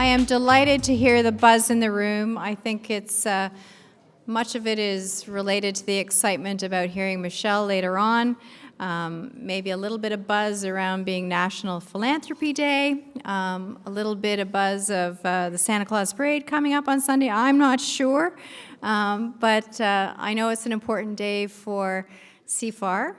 I am delighted to hear the buzz in the room. I think it's much of it is related to the excitement about hearing Michelle later on. Maybe a little bit of buzz around being National Philanthropy Day, a little bit of buzz of the Santa Claus Parade coming up on Sunday. I'm not sure, but I know it's an important day for CIFAR.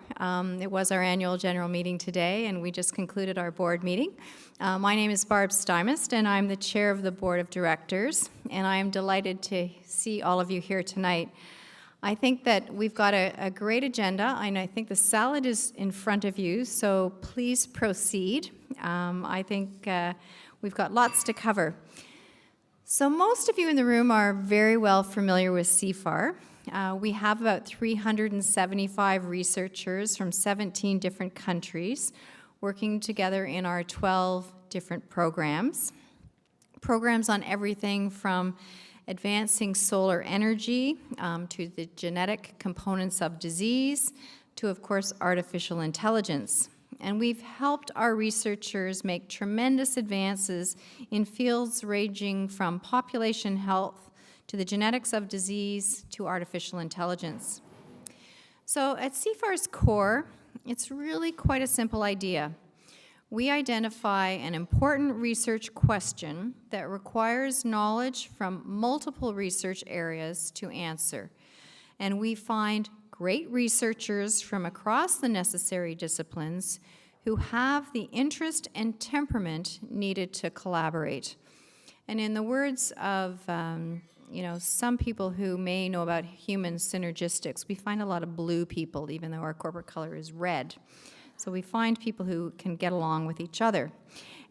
It was our annual general meeting today, and we just concluded our board meeting. My name is Barb Stymist, and I'm the chair of the board of directors, and I am delighted to see all of you here tonight. I think that we've got a great agenda, and I think the salad is in front of you, so please proceed. I think we've got lots to cover. So most of you in the room are very well familiar with CIFAR. We have about 375 researchers from 17 different countries working together in our 12 different programs. Programs on everything from advancing solar energy to the genetic components of disease to, of course, artificial intelligence. And we've helped our researchers make tremendous advances in fields ranging from population health to the genetics of disease to artificial intelligence. So at CIFAR's core, it's really quite a simple idea. We identify an important research question that requires knowledge from multiple research areas to answer. And we find great researchers from across the necessary disciplines who have the interest and temperament needed to collaborate. And in the words of some people who may know about human synergistics, we find a lot of blue people, even though our corporate color is red. So we find people who can get along with each other.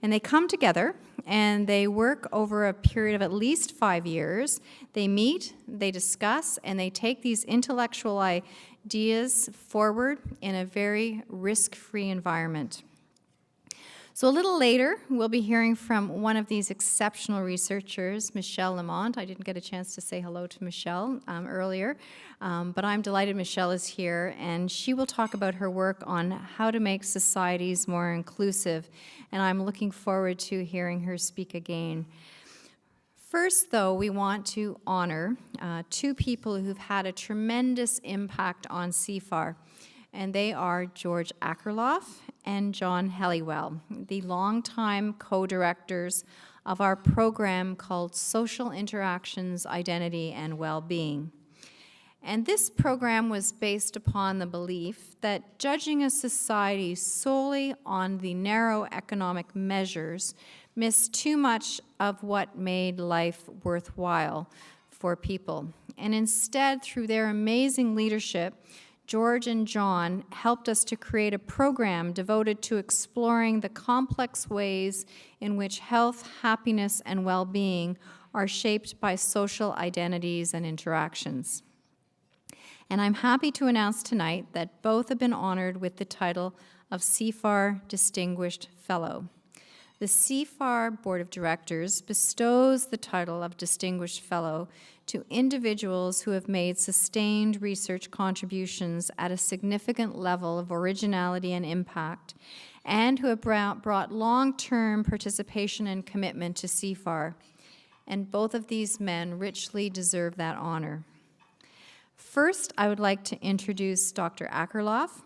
And they come together, and they work over a period of at least 5 years. They meet, they discuss, and they take these intellectual ideas forward in a very risk-free environment. So a little later, we'll be hearing from one of these exceptional researchers, Michele Lamont. I didn't get a chance to say hello to Michelle earlier, but I'm delighted Michelle is here, and she will talk about her work on how to make societies more inclusive, and I'm looking forward to hearing her speak again. First, though, we want to honor two people who've had a tremendous impact on CIFAR, and they are George Akerlof and John Helliwell, the longtime co-directors of our program called Social Interactions, Identity, and Well-Being. And this program was based upon the belief that judging a society solely on the narrow economic measures missed too much of what made life worthwhile for people. And instead, through their amazing leadership, George and John helped us to create a program devoted to exploring the complex ways in which health, happiness, and well-being are shaped by social identities and interactions. And I'm happy to announce tonight that both have been honored with the title of CIFAR Distinguished Fellow. The CIFAR Board of Directors bestows the title of Distinguished Fellow to individuals who have made sustained research contributions at a significant level of originality and impact, and who have brought long-term participation and commitment to CIFAR. And both of these men richly deserve that honor. First, I would like to introduce Dr. Akerlof.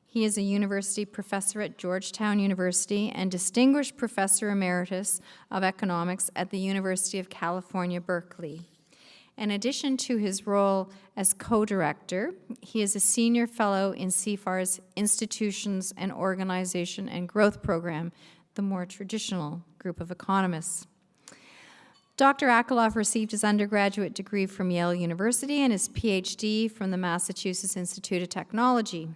He is a university professor at Georgetown University and Distinguished Professor Emeritus of Economics at the University of California, Berkeley. In addition to his role as co-director, he is a senior fellow in CIFAR's Institutions and Organization and Growth Program, the more traditional group of economists. Dr. Akerlof received his undergraduate degree from Yale University and his PhD from the Massachusetts Institute of Technology.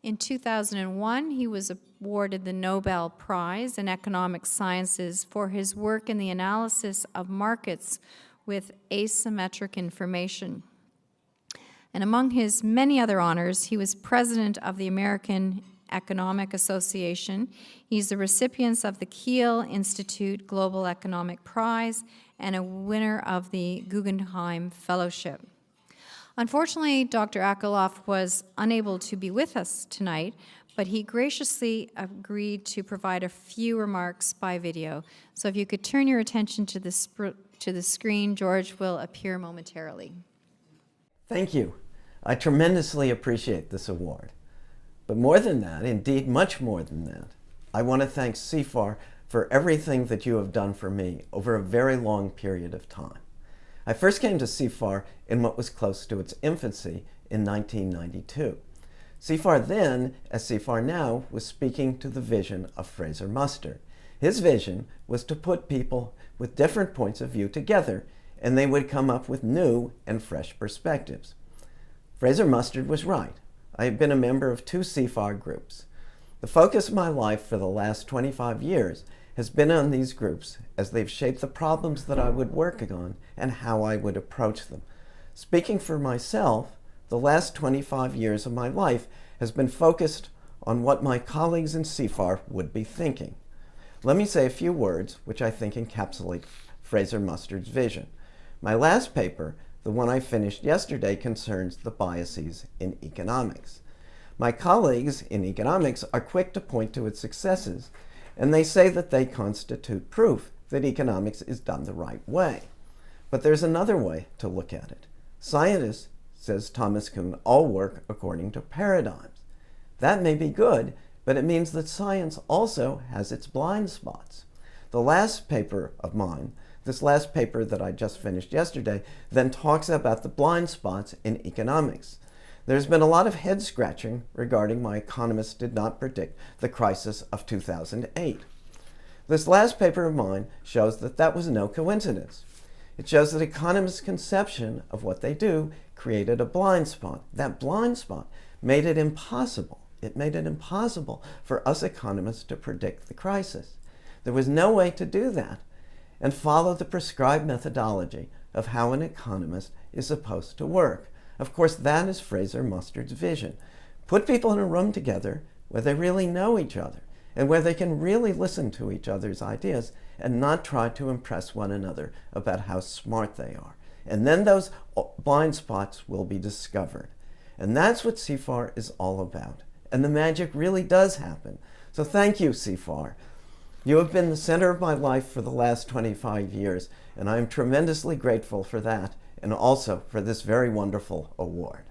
In 2001, he was awarded the Nobel Prize in Economic Sciences for his work in the analysis of markets with asymmetric information. And among his many other honors, he was president of the American Economic Association. He's the recipient of the Kiel Institute Global Economic Prize and a winner of the Guggenheim Fellowship. Unfortunately, Dr. Akerlof was unable to be with us tonight, but he graciously agreed to provide a few remarks by video. So if you could turn your attention to the screen, George will appear momentarily. Thank you. I tremendously appreciate this award. But more than that, indeed much more than that, I want to thank CIFAR for everything that you have done for me over a very long period of time. I first came to CIFAR in what was close to its infancy in 1992. CIFAR then, as CIFAR now, was speaking to the vision of Fraser Mustard. His vision was to put people with different points of view together, and they would come up with new and fresh perspectives. Fraser Mustard was right. I have been a member of 2 CIFAR groups. The focus of my life for the last 25 years has been on these groups as they've shaped the problems that I would work on and how I would approach them. Speaking for myself, the last 25 years of my life has been focused on what my colleagues in CIFAR would be thinking. Let me say a few words which I think encapsulate Fraser Mustard's vision. My last paper, the one I finished yesterday, concerns the biases in economics. My colleagues in economics are quick to point to its successes, and they say that they constitute proof that economics is done the right way. But there's another way to look at it. Scientists, says Thomas Kuhn, all work according to paradigms. That may be good, but it means that science also has its blind spots. The last paper of mine, this last paper that I just finished yesterday, then talks about the blind spots in economics. There's been a lot of head scratching regarding why economists did not predict the crisis of 2008. This last paper of mine shows that that was no coincidence. It shows that economists' conception of what they do created a blind spot. That blind spot made it impossible. It made it impossible for us economists to predict the crisis. There was no way to do that and follow the prescribed methodology of how an economist is supposed to work. Of course, that is Fraser Mustard's vision. Put people in a room together where they really know each other and where they can really listen to each other's ideas and not try to impress one another about how smart they are. And then those blind spots will be discovered. And that's what CIFAR is all about. And the magic really does happen. So thank you, CIFAR. You have been the center of my life for the last 25 years, and I am tremendously grateful for that, and also for this very wonderful award.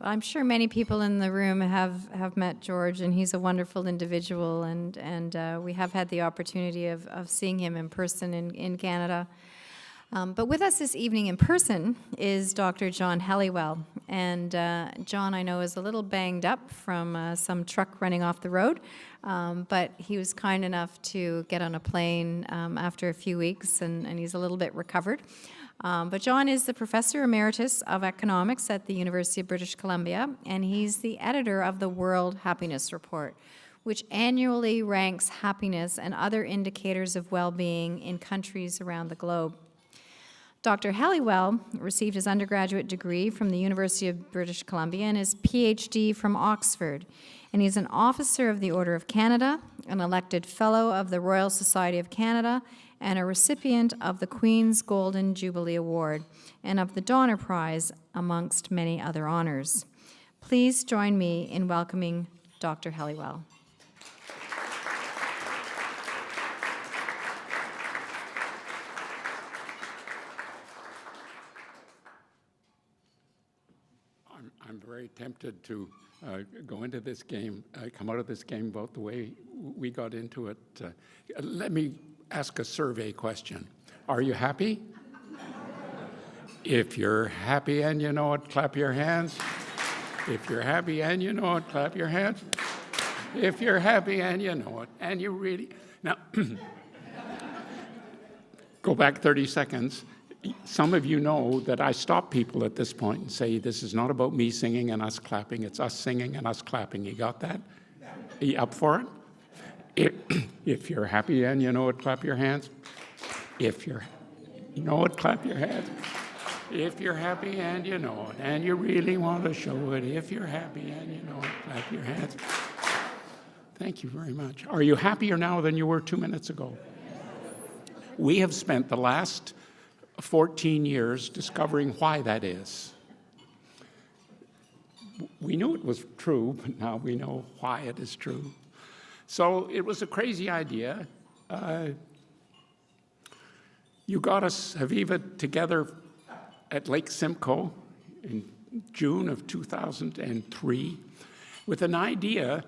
I'm sure many people in the room have met George, and he's a wonderful individual, and we have had the opportunity of seeing him in person in Canada. But with us this evening in person is Dr. John Helliwell. And John, I know, is a little banged up from some truck running off the road, but he was kind enough to get on a plane after a few weeks, and he's a little bit recovered. But John is the Professor Emeritus of Economics at the University of British Columbia, and he's the editor of the World Happiness Report, which annually ranks happiness and other indicators of well-being in countries around the globe. Dr. Helliwell received his undergraduate degree from the University of British Columbia and his PhD from Oxford. And he's an officer of the Order of Canada, an elected fellow of the Royal Society of Canada, and a recipient of the Queen's Golden Jubilee Award and of the Donner Prize, amongst many other honors. Please join me in welcoming Dr. Helliwell. I'm very tempted to go into this game, come out of this game about the way we got into it. Let me ask a survey question. Are you happy? If you're happy and you know it, clap your hands. If you're happy and you know it, clap your hands. If you're happy and you know it, and you really... Now, go back 30 seconds. Some of you know that I stop people at this point and say, this is not about me singing and us clapping, it's us singing and us clapping. You got that? Are you up for it? If you're happy and you know it, clap your hands. If you know it, clap your hands. If you're happy and you know it, and you really want to show it, if you're happy and you know it, clap your hands. Thank you very much. Are you happier now than you were 2 minutes ago? We have spent the last 14 years discovering why that is. We knew it was true, but now we know why it is true. So it was a crazy idea. You got us, Haviva, together at Lake Simcoe in June of 2003 with an idea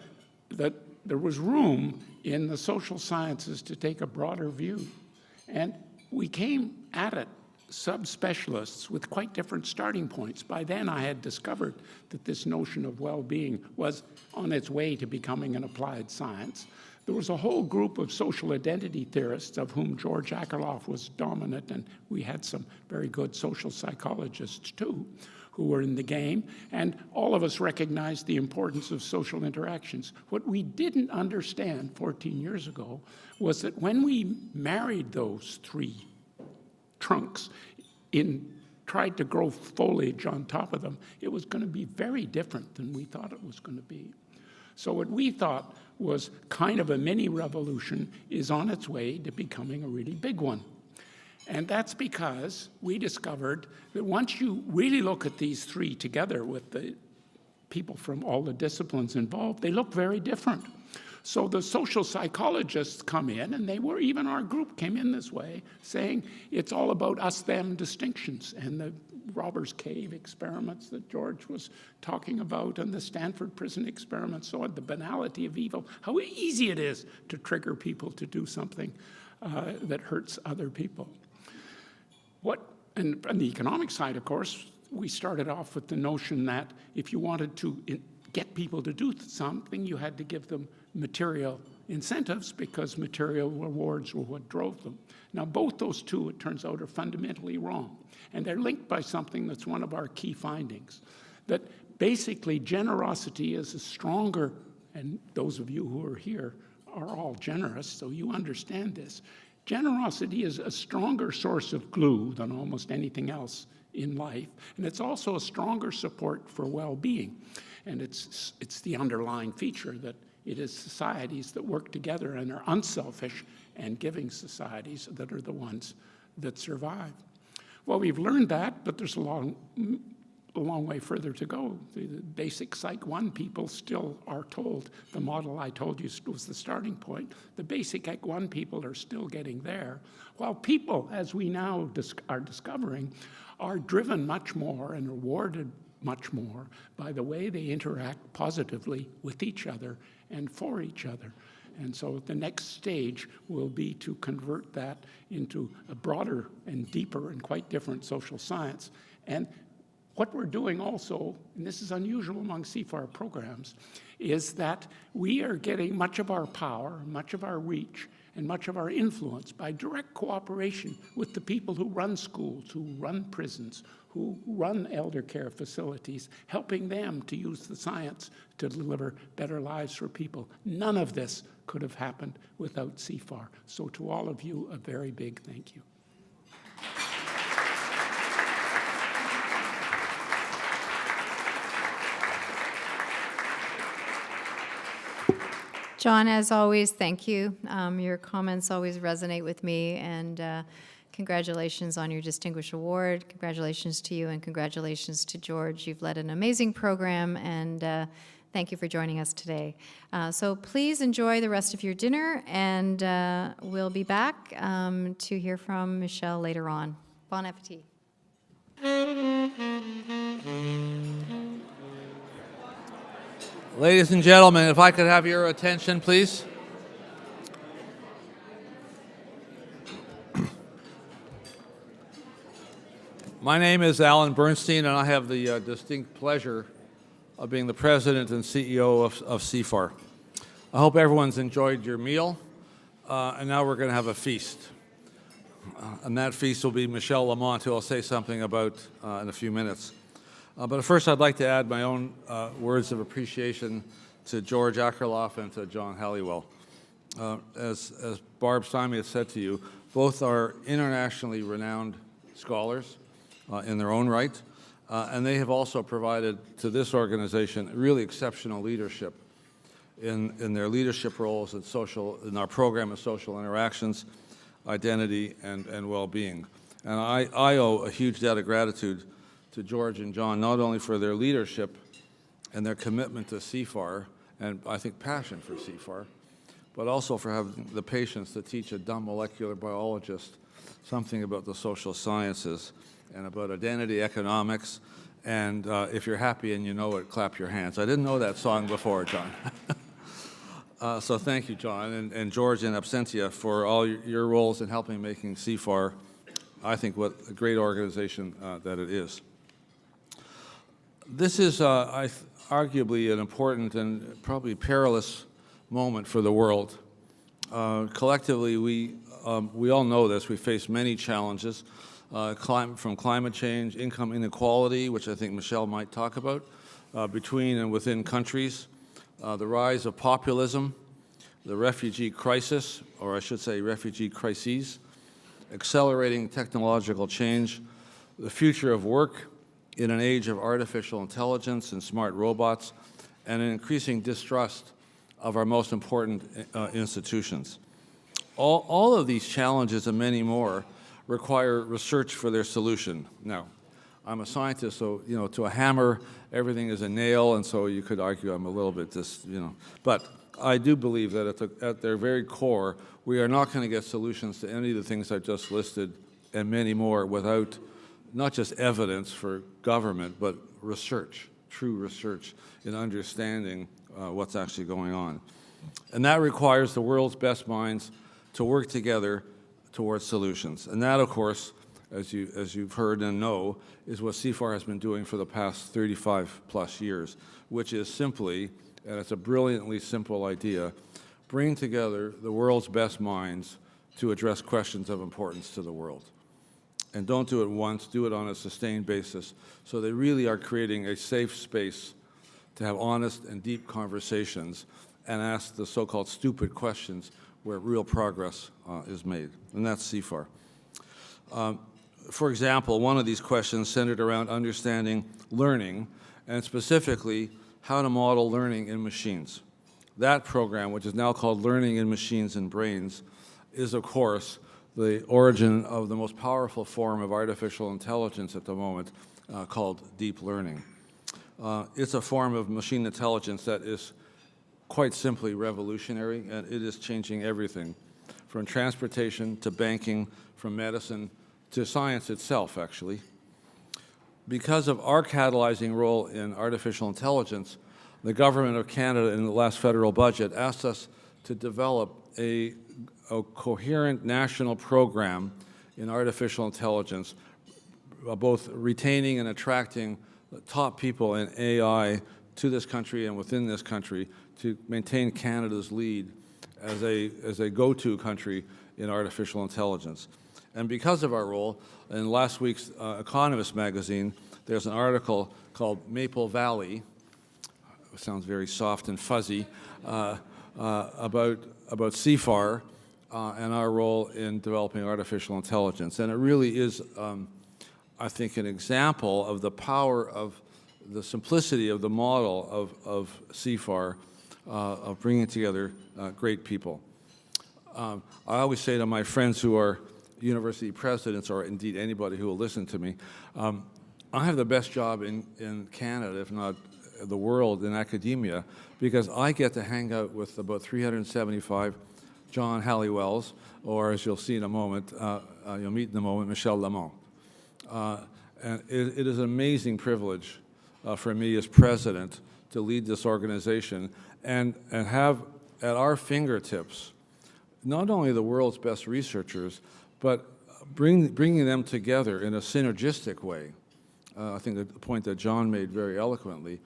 that there was room in the social sciences to take a broader view. And we came at it subspecialists with quite different starting points. By then, I had discovered that this notion of well-being was on its way to becoming an applied science. There was a whole group of social identity theorists, of whom George Akerlof was dominant, and we had some very good social psychologists too, who were in the game, and all of us recognized the importance of social interactions. What we didn't understand 14 years ago was that when we married those three trunks, tried to grow foliage on top of them, it was going to be very different than we thought it was going to be. So what we thought was kind of a mini revolution is on its way to becoming a really big one. And that's because we discovered that once you really look at these three together with the people from all the disciplines involved, they look very different. So the social psychologists come in, and even our group came in this way, saying it's all about us-them distinctions, and the Robbers Cave experiments that George was talking about, and the Stanford prison experiments, so on, the banality of evil, how easy it is to trigger people to do something that hurts other people. And on the economic side, of course, we started off with the notion that if you wanted to get people to do something, you had to give them material incentives, because material rewards were what drove them. Now, both those two, it turns out, are fundamentally wrong. And they're linked by something that's one of our key findings, that basically generosity is a stronger, and those of you who are here are all generous, so you understand this. Generosity is a stronger source of glue than almost anything else in life, and it's also a stronger support for well-being. And it's the underlying feature that it is societies that work together and are unselfish and giving societies that are the ones that survive. Well, we've learned that, but there's a long way further to go. The basic Psych 1 people still are told, the model I told you was the starting point, the basic Psych 1 people are still getting there, while people, as we now are discovering, are driven much more and rewarded much more by the way they interact positively with each other and for each other. And so the next stage will be to convert that into a broader and deeper and quite different social science. And what we're doing also, and this is unusual among CIFAR programs, is that we are getting much of our power, much of our reach, and much of our influence by direct cooperation with the people who run schools, who run prisons, who run elder care facilities, helping them to use the science to deliver better lives for people. None of this could have happened without CIFAR. So to all of you, a very big thank you. John, as always, thank you. Your comments always resonate with me, and congratulations on your Distinguished Award. Congratulations to you, and congratulations to George. You've led an amazing program, and thank you for joining us today. So please enjoy the rest of your dinner, and we'll be back to hear from Michèle later on. Bon appetit. Ladies and gentlemen, if I could have your attention, please. My name is Alan Bernstein, and I have the distinct pleasure of being the president and CEO of CIFAR. I hope everyone's enjoyed your meal, and now we're going to have a feast. And that feast will be Michele Lamont, who I'll say something about in a few minutes. But first, I'd like to add my own words of appreciation to George Akerlof and to John Helliwell. As Barb Simon has said to you, both are internationally renowned scholars in their own right, and they have also provided to this organization really exceptional leadership in their leadership roles in our program of social interactions, identity, and well-being. And I owe a huge debt of gratitude to George and John, not only for their leadership and their commitment to CIFAR, and I think passion for CIFAR, but also for having the patience to teach a dumb molecular biologist something about the social sciences and about identity economics. And if you're happy and you know it, clap your hands. I didn't know that song before, John. So thank you, John, and George in absentia for all your roles in helping making CIFAR, I think, what a great organization that it is. This is arguably an important and probably perilous moment for the world. Collectively, we all know this. We face many challenges, from climate change, income inequality, which I think Michelle might talk about, between and within countries, the rise of populism, the refugee crisis, or I should say refugee crises, accelerating technological change, the future of work in an age of artificial intelligence and smart robots, and an increasing distrust of our most important institutions. All of these challenges and many more require research for their solution. Now, I'm a scientist, so, to a hammer, everything is a nail, and so you could argue I'm a little bit but I do believe that at their very core, we are not going to get solutions to any of the things I've just listed and many more without not just evidence for government, but research, true research in understanding what's actually going on. And that requires the world's best minds to work together towards solutions. And that, of course, as you've heard and know, is what CIFAR has been doing for the past 35 plus years, which is simply, and it's a brilliantly simple idea, bring together the world's best minds to address questions of importance to the world. And don't do it once, do it on a sustained basis, so they really are creating a safe space to have honest and deep conversations and ask the so-called stupid questions where real progress is made, and that's CIFAR. For example, one of these questions centered around understanding learning, and specifically how to model learning in machines. That program, which is now called Learning in Machines and Brains, is, of course, the origin of the most powerful form of artificial intelligence at the moment, called deep learning. It's a form of machine intelligence that is quite simply revolutionary, and it is changing everything, from transportation to banking, from medicine to science itself, actually. Because of our catalyzing role in artificial intelligence, the Government of Canada in the last federal budget asked us to develop a coherent national program in artificial intelligence, both retaining and attracting top people in AI to this country and within this country to maintain Canada's lead as a go-to country in artificial intelligence. And because of our role, in last week's Economist magazine, there's an article called Maple Valley, it sounds very soft and fuzzy, about CIFAR and our role in developing artificial intelligence. And it really is, I think, an example of the power of the simplicity of the model of CIFAR, of bringing together great people. I always say to my friends who are university presidents, or indeed anybody who will listen to me, I have the best job in Canada, if not the world, in academia, because I get to hang out with about 375 John Helliwells, or as you'll see in a moment, you'll meet in a moment, Michele Lamont. And it is an amazing privilege for me as president to lead this organization and have at our fingertips not only the world's best researchers, but bringing them together in a synergistic way. I think the point that John made very eloquently.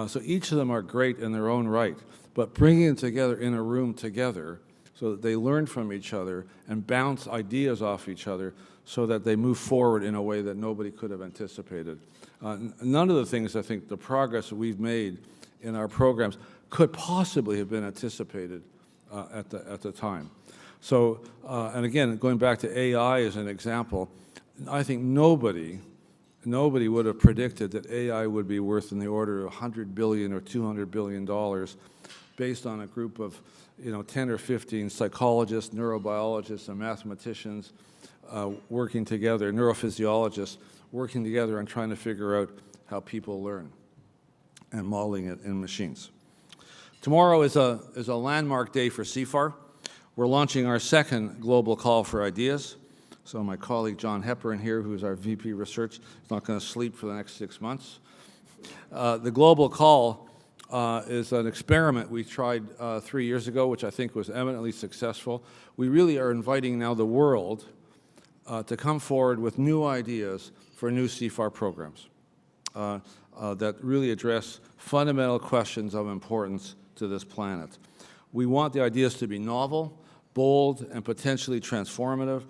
So each of them are great in their own right, but bringing them together in a room together so that they learn from each other and bounce ideas off each other so that they move forward in a way that nobody could have anticipated. None of the things, I think, the progress that we've made in our programs could possibly have been anticipated at the time. So, and again, going back to AI as an example, I think nobody would have predicted that AI would be worth in the order of $100 billion or $200 billion based on a group of 10 or 15 psychologists, neurobiologists, and mathematicians working together, neurophysiologists working together on trying to figure out how people learn and modeling it in machines. Tomorrow is a landmark day for CIFAR. We're launching our second global call for ideas. So my colleague John Hepburn here, who's our VP Research, is not going to sleep for the next 6 months. The global call is an experiment we tried 3 years ago, which I think was eminently successful. We really are inviting now the world to come forward with new ideas for new CIFAR programs that really address fundamental questions of importance to this planet. We want the ideas to be novel, bold, and potentially transformative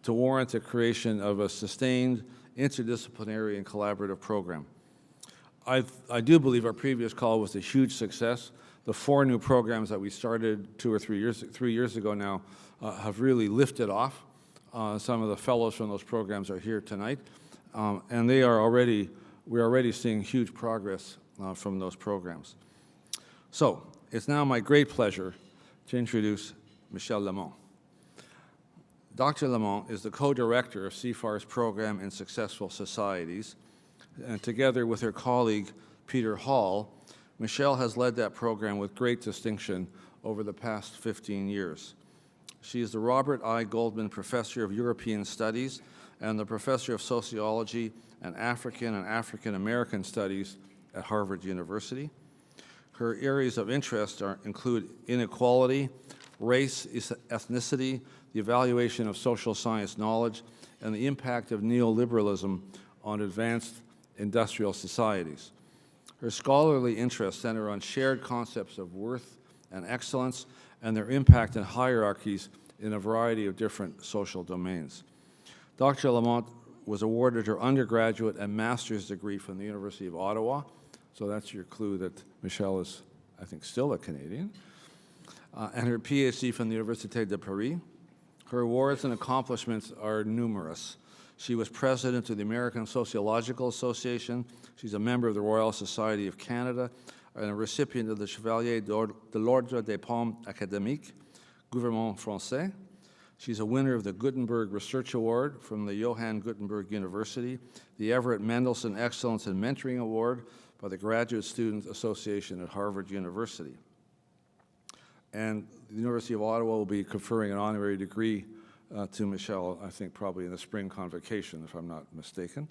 to warrant the creation of a sustained, interdisciplinary, and collaborative program. I do believe our previous call was a huge success. The 4 new programs that we started 2 or 3 years ago now have really lifted off. Some of the fellows from those programs are here tonight, and we're already seeing huge progress from those programs. So it's now my great pleasure to introduce Michele Lamont. Dr. Lamont is the co-director of CIFAR's program in Successful Societies, and together with her colleague Peter Hall, Michele has led that program with great distinction over the past 15 years. She is the Robert I. Goldman Professor of European Studies and the Professor of Sociology and African American Studies at Harvard University. Her areas of interest include inequality, race, ethnicity, the evaluation of social science knowledge, and the impact of neoliberalism on advanced industrial societies. Her scholarly interests center on shared concepts of worth and excellence and their impact in hierarchies in a variety of different social domains. Dr. Lamont was awarded her undergraduate and master's degree from the University of Ottawa, so that's your clue that Michele is, I think, still a Canadian, and her PhD from the Université de Paris. Her awards and accomplishments are numerous. She was president of the American Sociological Association. She's a member of the Royal Society of Canada and a recipient of the Chevalier de l'Ordre des Palmes Académiques, Gouvernement Français. She's a winner of the Gutenberg Research Award from the Johann Gutenberg University, the Everett Mendelsohn Excellence in Mentoring Award by the Graduate Student Association at Harvard University. And the University of Ottawa will be conferring an honorary degree to Michele, I think probably in the spring convocation, if I'm not mistaken.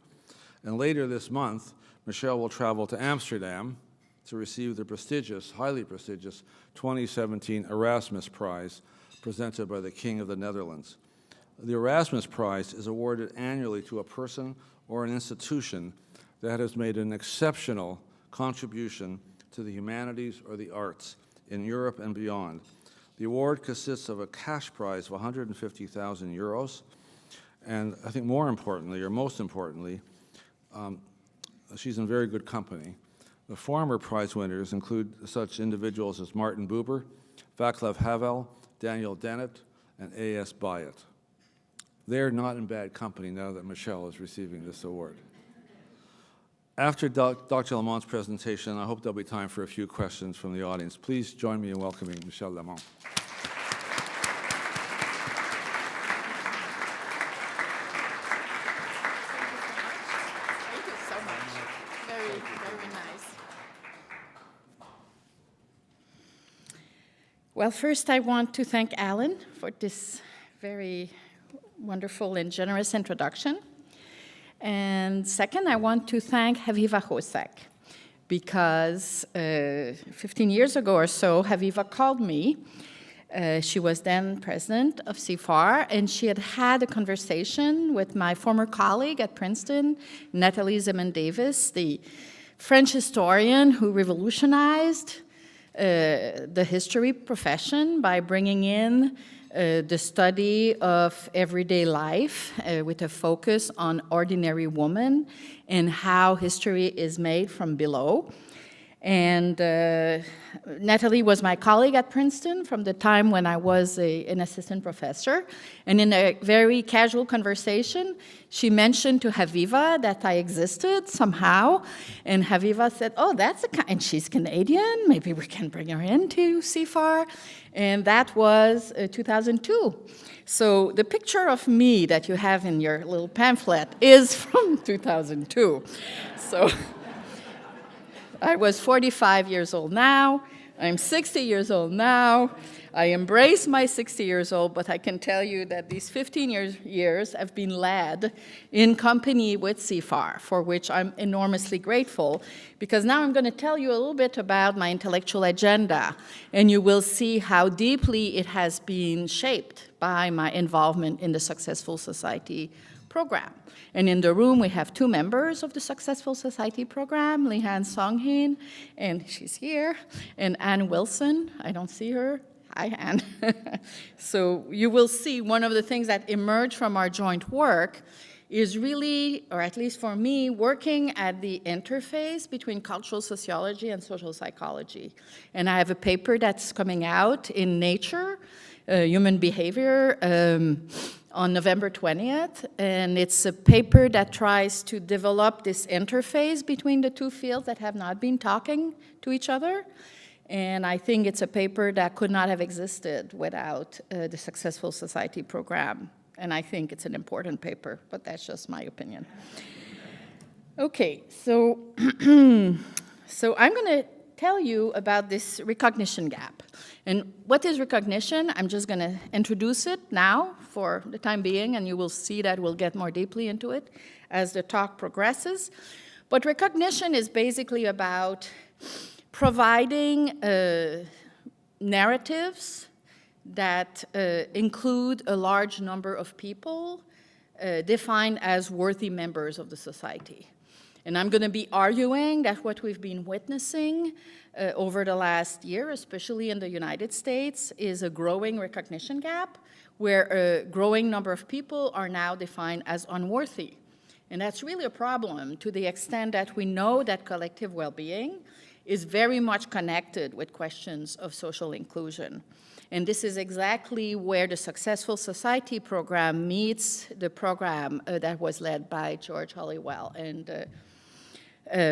And later this month, Michele will travel to Amsterdam to receive the prestigious, highly prestigious 2017 Erasmus Prize presented by the King of the Netherlands. The Erasmus Prize is awarded annually to a person or an institution that has made an exceptional contribution to the humanities or the arts in Europe and beyond. The award consists of a cash prize of 150,000 euros, and I think more importantly, or most importantly, she's in very good company. The former prize winners include such individuals as Martin Buber, Václav Havel, Daniel Dennett, and A.S. Byatt. They're not in bad company now that Michele is receiving this award. After Dr. Lamont's presentation, I hope there'll be time for a few questions from the audience. Please join me in welcoming Michele Lamont. Thank you so much. Very, very nice. Well, first I want to thank Alan for this very wonderful and generous introduction. And second, I want to thank Haviva Hosek, because 15 years ago or so, Haviva called me. She was then president of CIFAR, and she had had a conversation with my former colleague at Princeton, Nathalie Zeman-Davis, the French historian who revolutionized the history profession by bringing in the study of everyday life with a focus on ordinary women and how history is made from below. And Natalie was my colleague at Princeton from the time when I was an assistant professor. And in a very casual conversation, she mentioned to Haviva that I existed somehow. And Haviva said, oh, and she's Canadian, maybe we can bring her into CIFAR. And that was 2002. So the picture of me that you have in your little pamphlet is from 2002. So I was 45 years old now. I'm 60 years old now. I embrace my 60 years old, but I can tell you that these 15 years have been led in company with CIFAR, for which I'm enormously grateful, because now I'm going to tell you a little bit about my intellectual agenda, and you will see how deeply it has been shaped by my involvement in the Successful Society program. And in the room, we have two members of the Successful Society program, Lihan Songhin, and she's here, and Ann Wilson. I don't see her. Hi, Ann. So you will see one of the things that emerged from our joint work is really, or at least for me, working at the interface between cultural sociology and social psychology. And I have a paper that's coming out in Nature, Human Behavior, on November 20th, and it's a paper that tries to develop this interface between the two fields that have not been talking to each other. And I think it's a paper that could not have existed without the Successful Society program. And I think it's an important paper, but that's just my opinion. Okay, so, so I'm going to tell you about this recognition gap. And what is recognition? I'm just going to introduce it now for the time being, and you will see that we'll get more deeply into it as the talk progresses. But recognition is basically about providing narratives that include a large number of people defined as worthy members of the society. And I'm going to be arguing that what we've been witnessing over the last year, especially in the United States, is a growing recognition gap where a growing number of people are now defined as unworthy. And that's really a problem to the extent that we know that collective well-being is very much connected with questions of social inclusion. And this is exactly where the Successful Society program meets the program that was led by George Helliwell and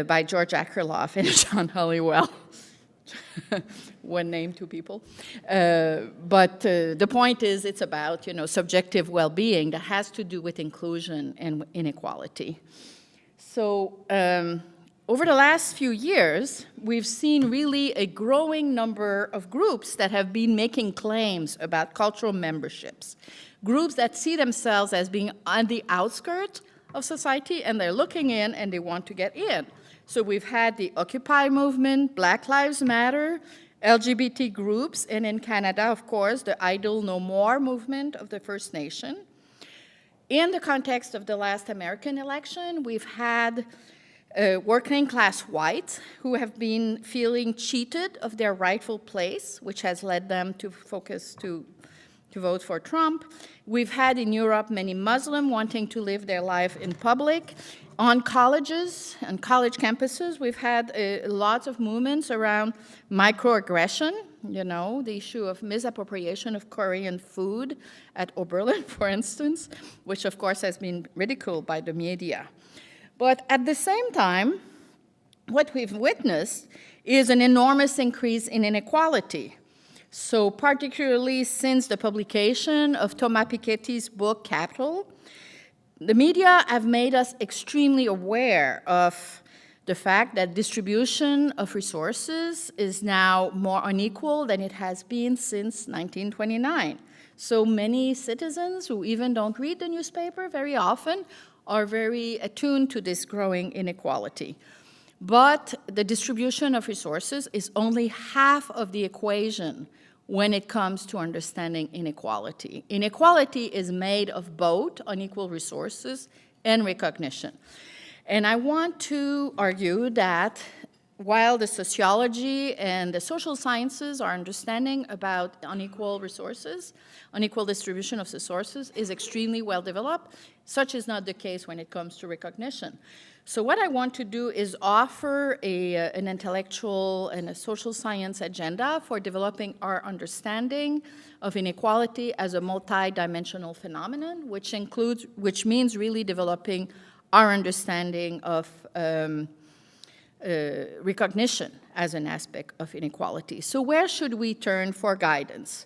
by George Akerlof and John Helliwell. One name, two people. But the point is it's about, subjective well-being that has to do with inclusion and inequality. So over the last few years, we've seen really a growing number of groups that have been making claims about cultural memberships, groups that see themselves as being on the outskirts of society, and they're looking in and they want to get in. So we've had the Occupy movement, Black Lives Matter, LGBT groups, and in Canada, of course, the Idle No More movement of the First Nation. In the context of the last American election, we've had working class whites who have been feeling cheated of their rightful place, which has led them to focus to vote for Trump. We've had in Europe many Muslims wanting to live their life in public. On colleges and college campuses, we've had lots of movements around microaggression, the issue of misappropriation of Korean food at Oberlin, for instance, which of course has been ridiculed by the media. But at the same time, what we've witnessed is an enormous increase in inequality. So particularly since the publication of Thomas Piketty's book, Capital, the media have made us extremely aware of the fact that distribution of resources is now more unequal than it has been since 1929. So many citizens who even don't read the newspaper very often are very attuned to this growing inequality. But the distribution of resources is only half of the equation when it comes to understanding inequality. Inequality is made of both unequal resources and recognition. And I want to argue that while the sociology and the social sciences are understanding about unequal resources, unequal distribution of resources is extremely well developed. Such is not the case when it comes to recognition. So what I want to do is offer an intellectual and a social science agenda for developing our understanding of inequality as a multi-dimensional phenomenon, which means really developing our understanding of recognition as an aspect of inequality. So where should we turn for guidance?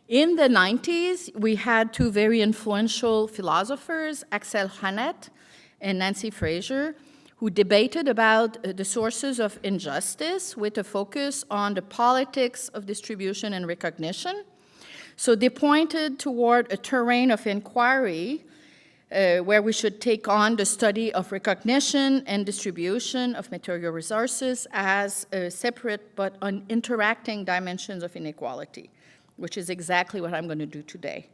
In the 90s, we had two very influential philosophers, Axel Honneth and Nancy Fraser, who debated about the sources of injustice with a focus on the politics of distribution and recognition. So they pointed toward a terrain of inquiry where we should take on the study of recognition and distribution of material resources as separate but interacting dimensions of inequality, which is exactly what I'm going to do today.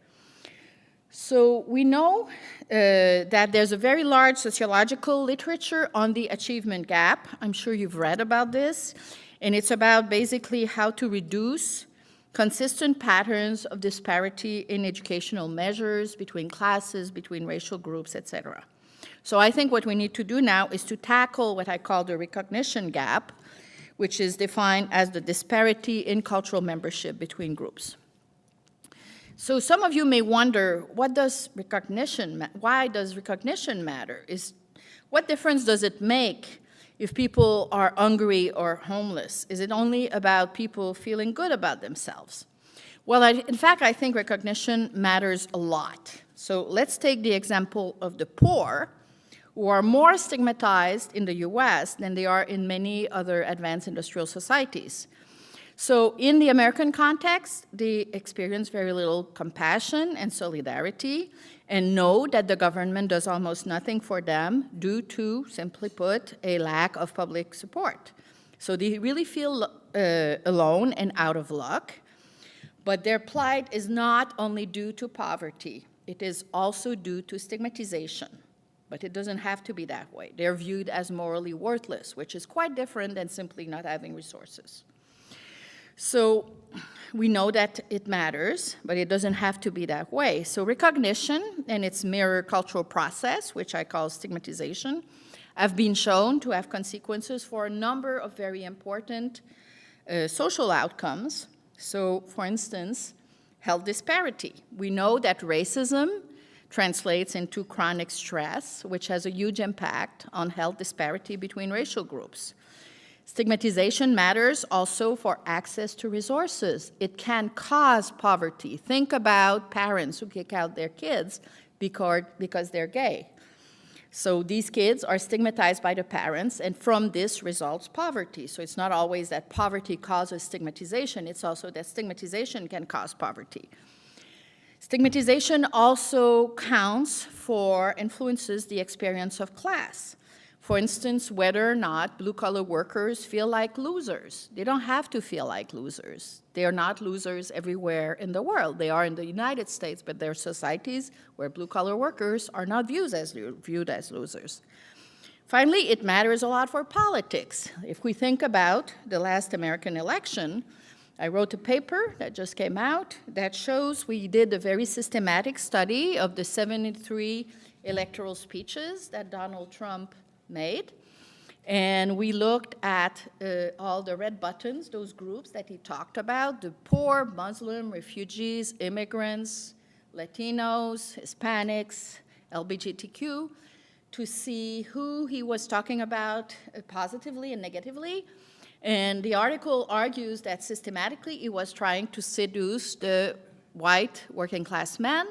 So we know that there's a very large sociological literature on the achievement gap. I'm sure you've read about this. And it's about basically how to reduce consistent patterns of disparity in educational measures between classes, between racial groups, et cetera. So I think what we need to do now is to tackle what I call the recognition gap, which is defined as the disparity in cultural membership between groups. So some of you may wonder, why does recognition matter? What difference does it make if people are hungry or homeless? Is it only about people feeling good about themselves? Well, in fact, I think recognition matters a lot. So let's take the example of the poor, who are more stigmatized in the US than they are in many other advanced industrial societies. So in the American context, they experience very little compassion and solidarity and know that the government does almost nothing for them due to, simply put, a lack of public support. So they really feel alone and out of luck. But their plight is not only due to poverty, it is also due to stigmatization. But it doesn't have to be that way. They're viewed as morally worthless, which is quite different than simply not having resources. So we know that it matters, but it doesn't have to be that way. So recognition and its mirror cultural process, which I call stigmatization, have been shown to have consequences for a number of very important social outcomes. So, for instance, health disparity. We know that racism translates into chronic stress, which has a huge impact on health disparity between racial groups. Stigmatization matters also for access to resources. It can cause poverty. Think about parents who kick out their kids because they're gay. So these kids are stigmatized by the parents, and from this results poverty. So it's not always that poverty causes stigmatization, it's also that stigmatization can cause poverty. Stigmatization also influences the experience of class. For instance, whether or not blue-collar workers feel like losers. They don't have to feel like losers. They are not losers everywhere in the world. They are in the United States, but there are societies where blue-collar workers are not viewed as losers. Finally, it matters a lot for politics. If we think about the last American election, I wrote a paper that just came out that shows we did a very systematic study of the 73 electoral speeches that Donald Trump made. And we looked at all the red buttons, those groups that he talked about, the poor, Muslim, refugees, immigrants, Latinos, Hispanics, LGBTQ, to see who he was talking about positively and negatively. And the article argues that systematically he was trying to seduce the white working class men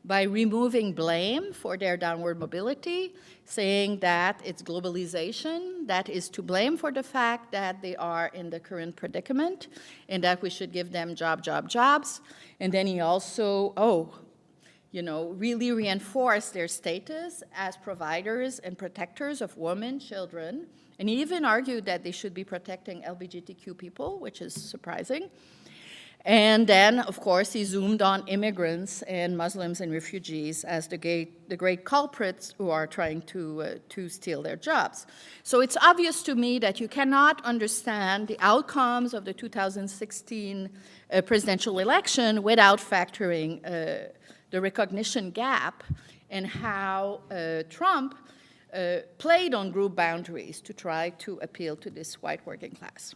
by removing blame for their downward mobility, saying that it's globalization that is to blame for the fact that they are in the current predicament and that we should give them jobs. And then he also, really reinforced their status as providers and protectors of women, children, and he even argued that they should be protecting LGBTQ people, which is surprising. And then, of course, he zoomed on immigrants and Muslims and refugees as the great culprits who are trying to steal their jobs. So it's obvious to me that you cannot understand the outcomes of the 2016 presidential election without factoring the recognition gap and how Trump played on group boundaries to try to appeal to this white working class.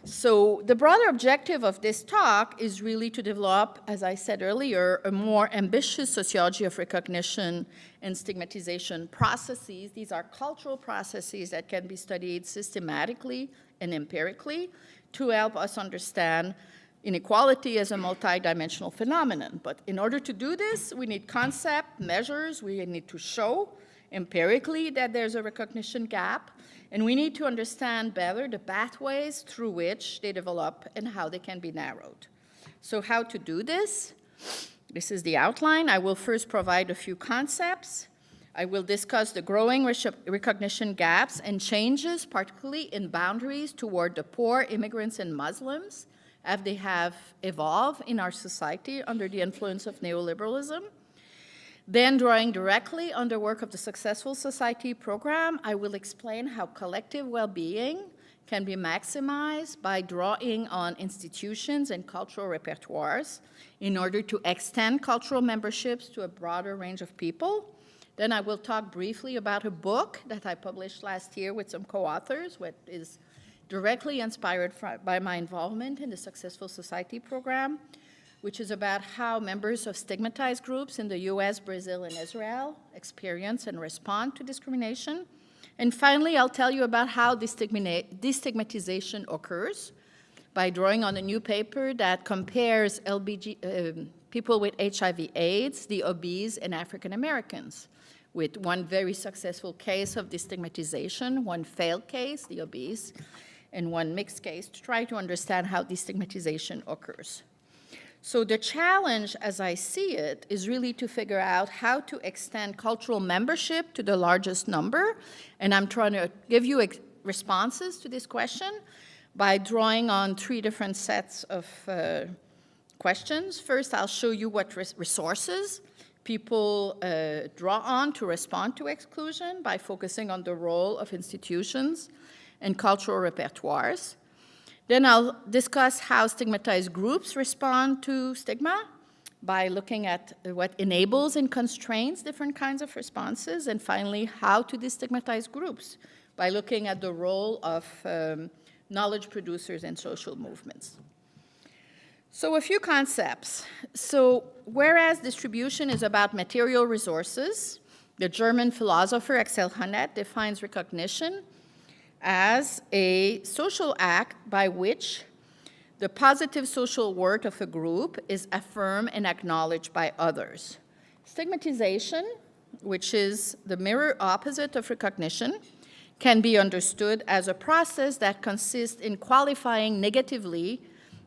So the broader objective of this talk is really to develop, as I said earlier, a more ambitious sociology of recognition and stigmatization processes. These are cultural processes that can be studied systematically and empirically to help us understand inequality as a multidimensional phenomenon. But in order to do this, we need concept, measures, we need to show empirically that there's a recognition gap, and we need to understand better the pathways through which they develop and how they can be narrowed. So how to do this? This is the outline. I will first provide a few concepts. I will discuss the growing recognition gaps and changes, particularly in boundaries toward the poor, immigrants, and Muslims, as they have evolved in our society under the influence of neoliberalism. Then, drawing directly on the work of the Successful Society program, I will explain how collective well-being can be maximized by drawing on institutions and cultural repertoires in order to extend cultural memberships to a broader range of people. Then I will talk briefly about a book that I published last year with some co-authors, which is directly inspired by my involvement in the Successful Society program, which is about how members of stigmatized groups in the US, Brazil, and Israel experience and respond to discrimination. And finally, I'll tell you about how destigmatization occurs by drawing on a new paper that compares people with HIV/AIDS, the obese, and African Americans, with one very successful case of destigmatization, one failed case, the obese, and one mixed case, to try to understand how destigmatization occurs. So the challenge, as I see it, is really to figure out how to extend cultural membership to the largest number, and I'm trying to give you responses to this question by drawing on three different sets of questions. First, I'll show you what resources people draw on to respond to exclusion by focusing on the role of institutions and cultural repertoires. Then I'll discuss how stigmatized groups respond to stigma by looking at what enables and constrains different kinds of responses. And finally, how to destigmatize groups by looking at the role of knowledge producers and social movements. So a few concepts. So whereas distribution is about material resources, the German philosopher Axel Honneth defines recognition as a social act by which the positive social worth of a group is affirmed and acknowledged by others. Stigmatization, which is the mirror opposite of recognition, can be understood as a process that consists in qualifying negatively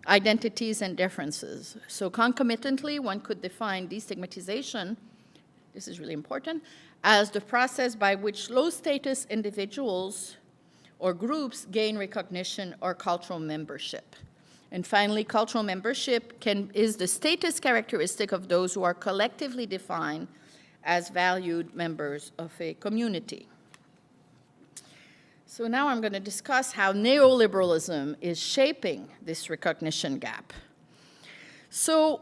identities and differences. So concomitantly, one could define destigmatization, this is really important, as the process by which low-status individuals or groups gain recognition or cultural membership. And finally, cultural membership is the status characteristic of those who are collectively defined as valued members of a community. So now I'm going to discuss how neoliberalism is shaping this recognition gap. So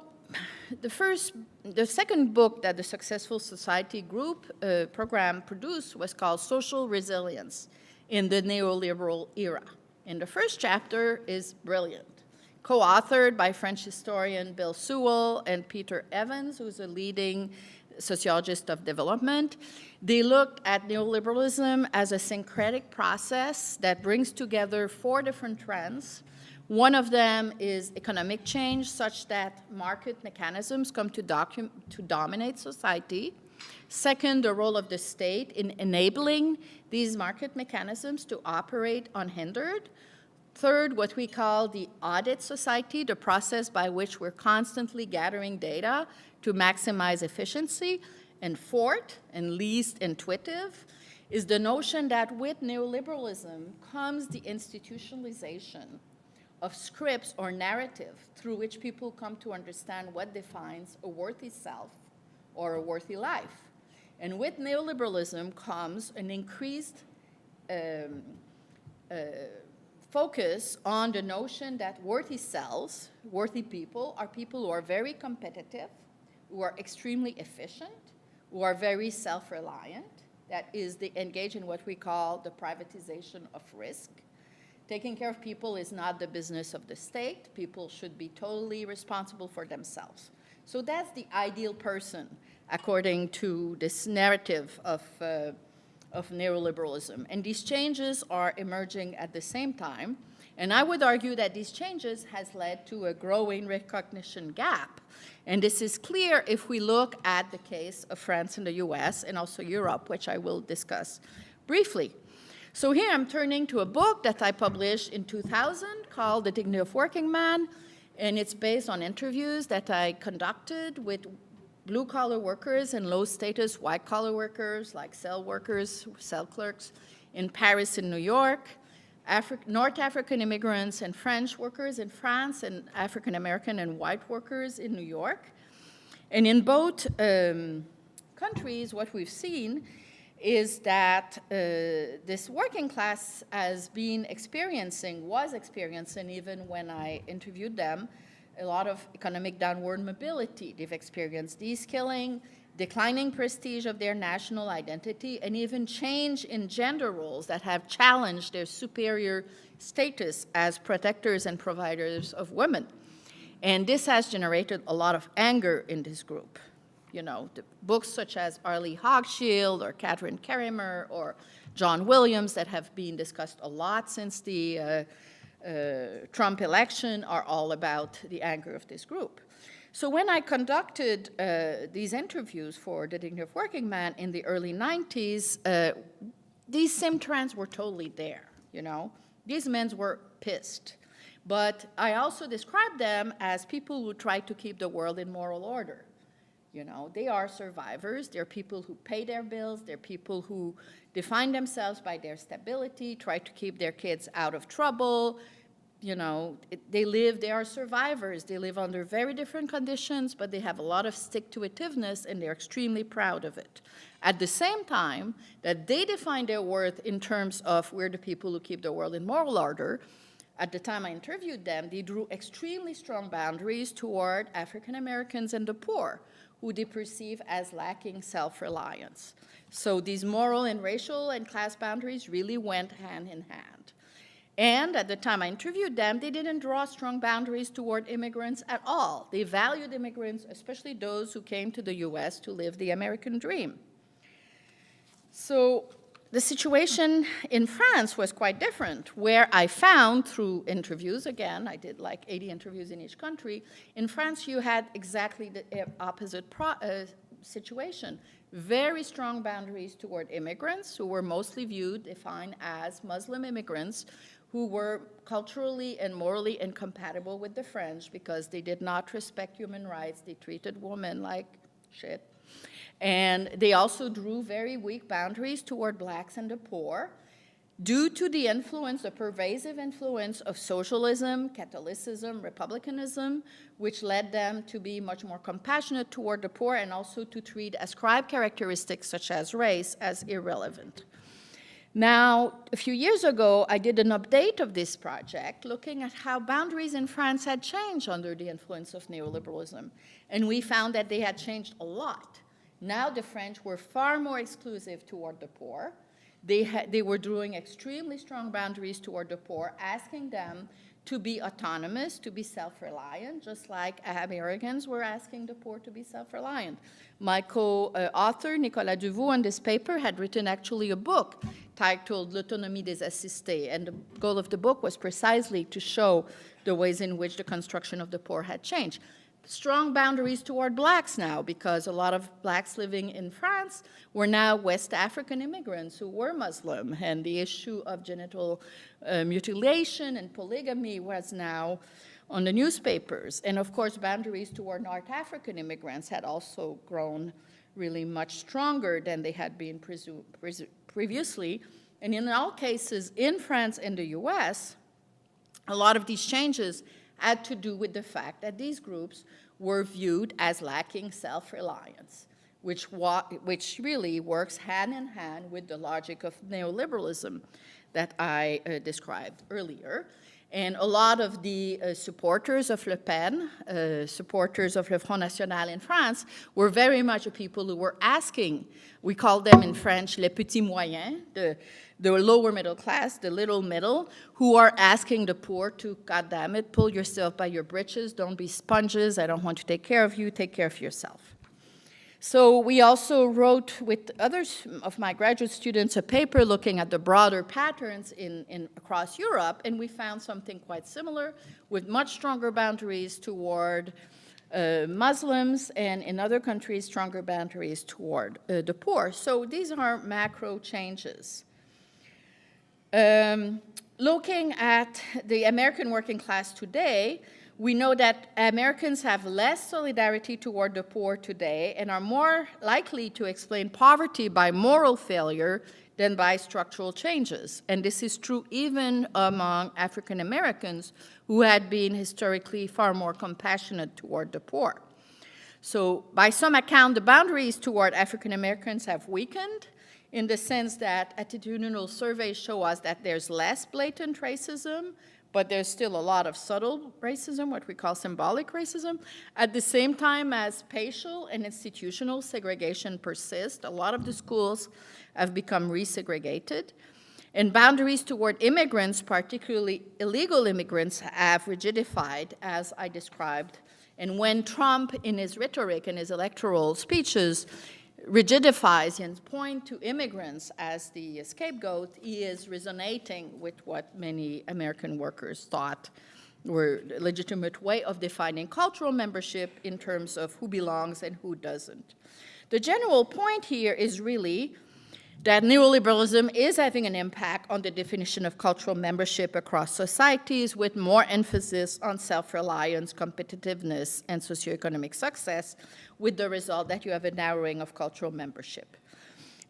the second book that the Successful Society Group program produced was called Social Resilience in the Neoliberal Era. And the first chapter is brilliant, co-authored by French historian Bill Sewell and Peter Evans, who's a leading sociologist of development. They looked at neoliberalism as a syncretic process that brings together four different trends. One of them is economic change, such that market mechanisms come to dominate society. Second, the role of the state in enabling these market mechanisms to operate unhindered. Third, what we call the audit society, the process by which we're constantly gathering data to maximize efficiency. And fourth, and least intuitive, is the notion that with neoliberalism comes the institutionalization of scripts or narrative through which people come to understand what defines a worthy self or a worthy life. And with neoliberalism comes an increased focus on the notion that worthy selves, worthy people, are people who are very competitive, who are extremely efficient, who are very self-reliant. That is, they engage in what we call the privatization of risk. Taking care of people is not the business of the state. People should be totally responsible for themselves. So that's the ideal person, according to this narrative of neoliberalism. And these changes are emerging at the same time. And I would argue that these changes has led to a growing recognition gap. And this is clear if we look at the case of France and the US and also Europe, which I will discuss briefly. So here I'm turning to a book that I published in 2000 called The Dignity of Working Man, and it's based on interviews that I conducted with blue-collar workers and low-status white-collar workers, like cell workers, cell clerks, in Paris and New York, North African immigrants and French workers in France, and African-American and white workers in New York. And in both countries, what we've seen is that this working class was experiencing, even when I interviewed them, a lot of economic downward mobility. They've experienced de-skilling, declining prestige of their national identity, and even change in gender roles that have challenged their superior status as protectors and providers of women. And this has generated a lot of anger in this group. You know, the books such as Arlie Hochschild or Catherine Karimer or John Williams that have been discussed a lot since the Trump election are all about the anger of this group. So when I conducted these interviews for The Dignity of Working Man in the early 90s, these same trends were totally there, you know. These men were pissed. But I also described them as people who tried to keep the world in moral order. You know, they are survivors. They're people who pay their bills. They're people who define themselves by their stability, try to keep their kids out of trouble. You know, they are survivors. They live under very different conditions, but they have a lot of stick-to-itiveness, and they're extremely proud of it. At the same time that they define their worth in terms of we're the people who keep the world in moral order, at the time I interviewed them, they drew extremely strong boundaries toward African Americans and the poor, who they perceive as lacking self-reliance. So these moral and racial and class boundaries really went hand in hand. And at the time I interviewed them, they didn't draw strong boundaries toward immigrants at all. They valued immigrants, especially those who came to the US to live the American dream. So the situation in France was quite different, where I found through interviews, again, I did like 80 interviews in each country. In France, you had exactly the opposite situation. Very strong boundaries toward immigrants who were mostly defined as Muslim immigrants who were culturally and morally incompatible with the French because they did not respect human rights. They treated women like shit. And they also drew very weak boundaries toward blacks and the poor due to the influence, the pervasive influence of socialism, Catholicism, republicanism, which led them to be much more compassionate toward the poor and also to treat ascribed characteristics such as race as irrelevant. Now, a few years ago, I did an update of this project looking at how boundaries in France had changed under the influence of neoliberalism. And we found that they had changed a lot. Now the French were far more exclusive toward the poor. They were drawing extremely strong boundaries toward the poor, asking them to be autonomous, to be self-reliant, just like Americans were asking the poor to be self-reliant. My co-author, Nicolas Duvaux, on this paper had written actually a book titled L'autonomie des assistés, and the goal of the book was precisely to show the ways in which the construction of the poor had changed. Strong boundaries toward blacks now, because a lot of blacks living in France were now West African immigrants who were Muslim, and the issue of genital mutilation and polygamy was now on the newspapers. And of course, boundaries toward North African immigrants had also grown really much stronger than they had been previously. And in all cases, in France and the US, a lot of these changes had to do with the fact that these groups were viewed as lacking self-reliance, which really works hand in hand with the logic of neoliberalism that I described earlier. And a lot of the supporters of Le Pen, supporters of Le Front National in France, were very much the people who were asking, we call them in French les petits moyens, the lower middle class, the little middle, who are asking the poor to, God damn it, pull yourself by your britches, don't be sponges, I don't want to take care of you, take care of yourself. So we also wrote with others of my graduate students a paper looking at the broader patterns across Europe, and we found something quite similar with much stronger boundaries toward Muslims, and in other countries, stronger boundaries toward the poor. So these are macro changes. Looking at the American working class today, we know that Americans have less solidarity toward the poor today and are more likely to explain poverty by moral failure than by structural changes. And this is true even among African Americans who had been historically far more compassionate toward the poor. So by some account, the boundaries toward African Americans have weakened in the sense that attitudinal surveys show us that there's less blatant racism, but there's still a lot of subtle racism, what we call symbolic racism. At the same time as spatial and institutional segregation persist, a lot of the schools have become resegregated. And boundaries toward immigrants, particularly illegal immigrants, have rigidified, as I described. And when Trump, in his rhetoric and his electoral speeches, rigidifies and points to immigrants as the scapegoat, he is resonating with what many American workers thought were a legitimate way of defining cultural membership in terms of who belongs and who doesn't. The general point here is really that neoliberalism is having an impact on the definition of cultural membership across societies, with more emphasis on self-reliance, competitiveness, and socioeconomic success, with the result that you have a narrowing of cultural membership.